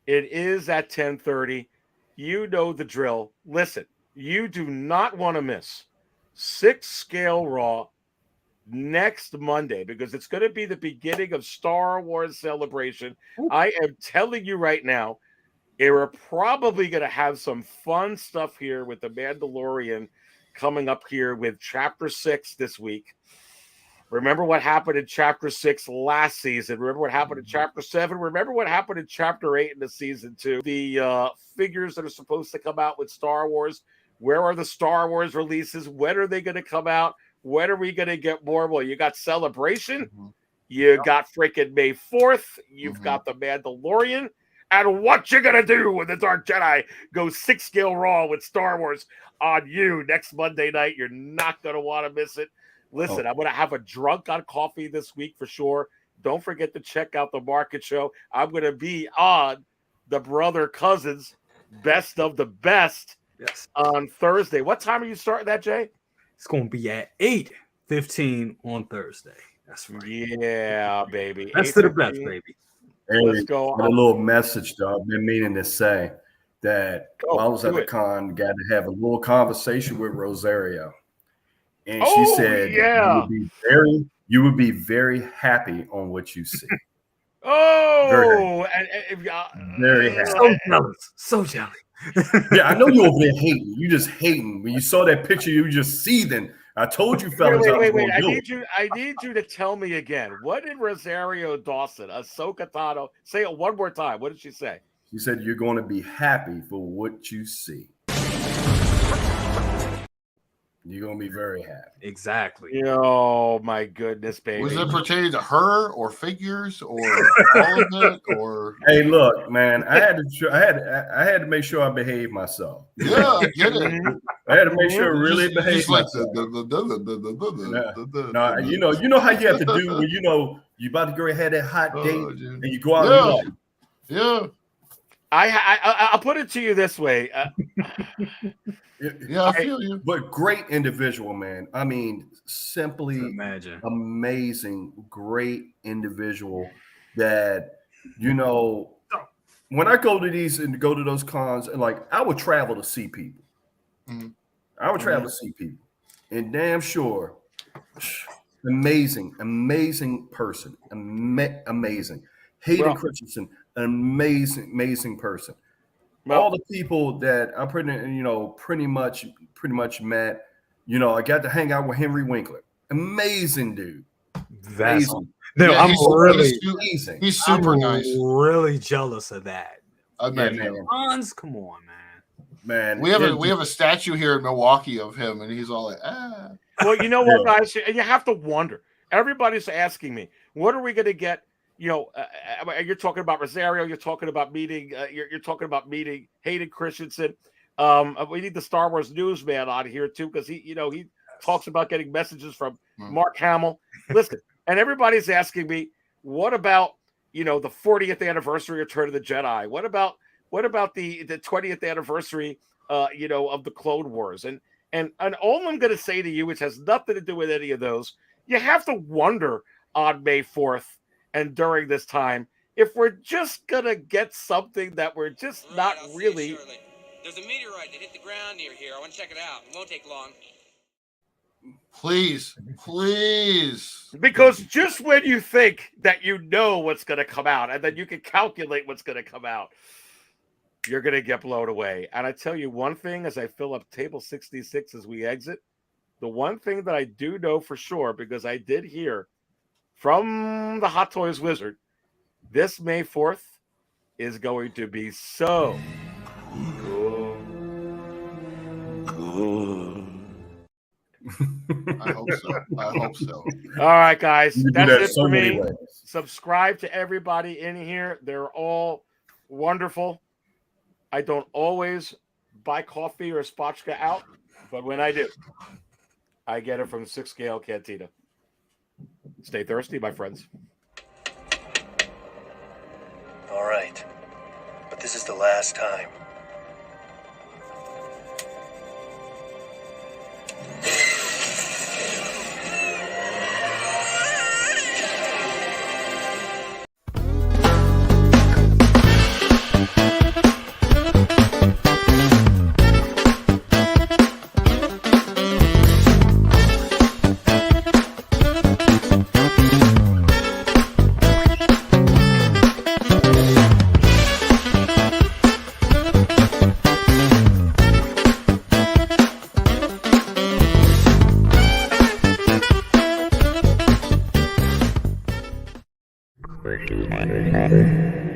It is at 10:30. You know the drill. Listen, you do not want to miss Six Scale Raw next Monday, because it's going to be the beginning of Star Wars Celebration. I am telling you right now, we're probably going to have some fun stuff here with The Mandalorian coming up here with Chapter 6 this week. Remember what happened in Chapter 6 last season. Remember what happened in Chapter 7. Remember what happened in Chapter 8 in the Season 2. The figures that are supposed to come out with Star Wars. Where are the Star Wars releases? When are they going to come out? When are we going to get more? Well, you got Celebration. You got freaking May 4th. You've got The Mandalorian. And what you going to do when the Dark Jedi goes 6 scale raw with Star Wars on you next Monday night? You're not going to want to miss it. Listen, I'm going to have a drunk on coffee this week for sure. Don't forget to check out the Market Show. I'm going to be on the Brother Cousins Best of the Best on Thursday. What time are you starting that, Jay? It's going to be at 8:15 on Thursday. That's right. Yeah, baby. Best of the best, baby. Hey, Let's go. a little message, though. I've been meaning to say that while I was at the con, got to have a little conversation with Rosario. And she said, you would be very happy on what you see. Very happy. So jealous. Yeah, I know you over there hating. You just hating. When you saw that picture, you were just seething. I told you, fellas. Wait. I need you to tell me again. What did Rosario Dawson, Ahsoka Tano, say it one more time? What did she say? She said you're going to be happy for what you see. You're gonna be very happy. Exactly. Oh my goodness, baby. Was it pertaining to her or figures or all of it? Or hey, look, man, I had to make sure I behave myself. Yeah, I get it. I had to make sure I really behave myself. No, you know how you have to do when you about to go ahead that hot date and you go out. Yeah. I'll put it to you this way. Yeah, I feel you. But great individual, man. I mean, simply amazing, great individual that, when I go to these and go to those cons, and like I would travel to see people. I would travel to see people. And damn sure, amazing person. Amazing. Hayden Christensen, an amazing person. All the people that I pretty much met, I got to hang out with Henry Winkler. Amazing dude. Amazing. No, yeah, he's super nice. Really jealous of that. I met him. Hans, come on, man. Man, we have a statue here in Milwaukee of him, and he's all like, ah. Well, you know what, guys? And you have to wonder. Everybody's asking me, what are we going to get? You know, you're talking about Rosario. You're talking about meeting. You're talking about meeting Hayden Christensen. We need the Star Wars newsman on here too, because he talks about getting messages from Mark Hamill. Listen, and everybody's asking me, what about the 40th anniversary of Return of the Jedi? What about the 20th anniversary, of the Clone Wars? And all I'm going to say to you, which has nothing to do with any of those, you have to wonder on May 4th and during this time if we're just going to get something that we're just not really. There's a meteorite that hit the ground near here. I want to check it out. It won't take long. Please. Because just when you think that you know what's going to come out and then you can calculate what's going to come out, you're going to get blown away. And I tell you one thing, as I fill up table 66 as we exit, the one thing that I do know for sure, because I did hear from the Hot Toys Wizard, this May 4th is going to be so cool. I hope so. All right, guys. That's it so for many me. ways. Subscribe to everybody in here. They're all wonderful. I don't always buy coffee or spotchka out, but when I do, I get it from Six Scale Cantina. Stay thirsty, my friends. All right. But this is the last time. Pretty much.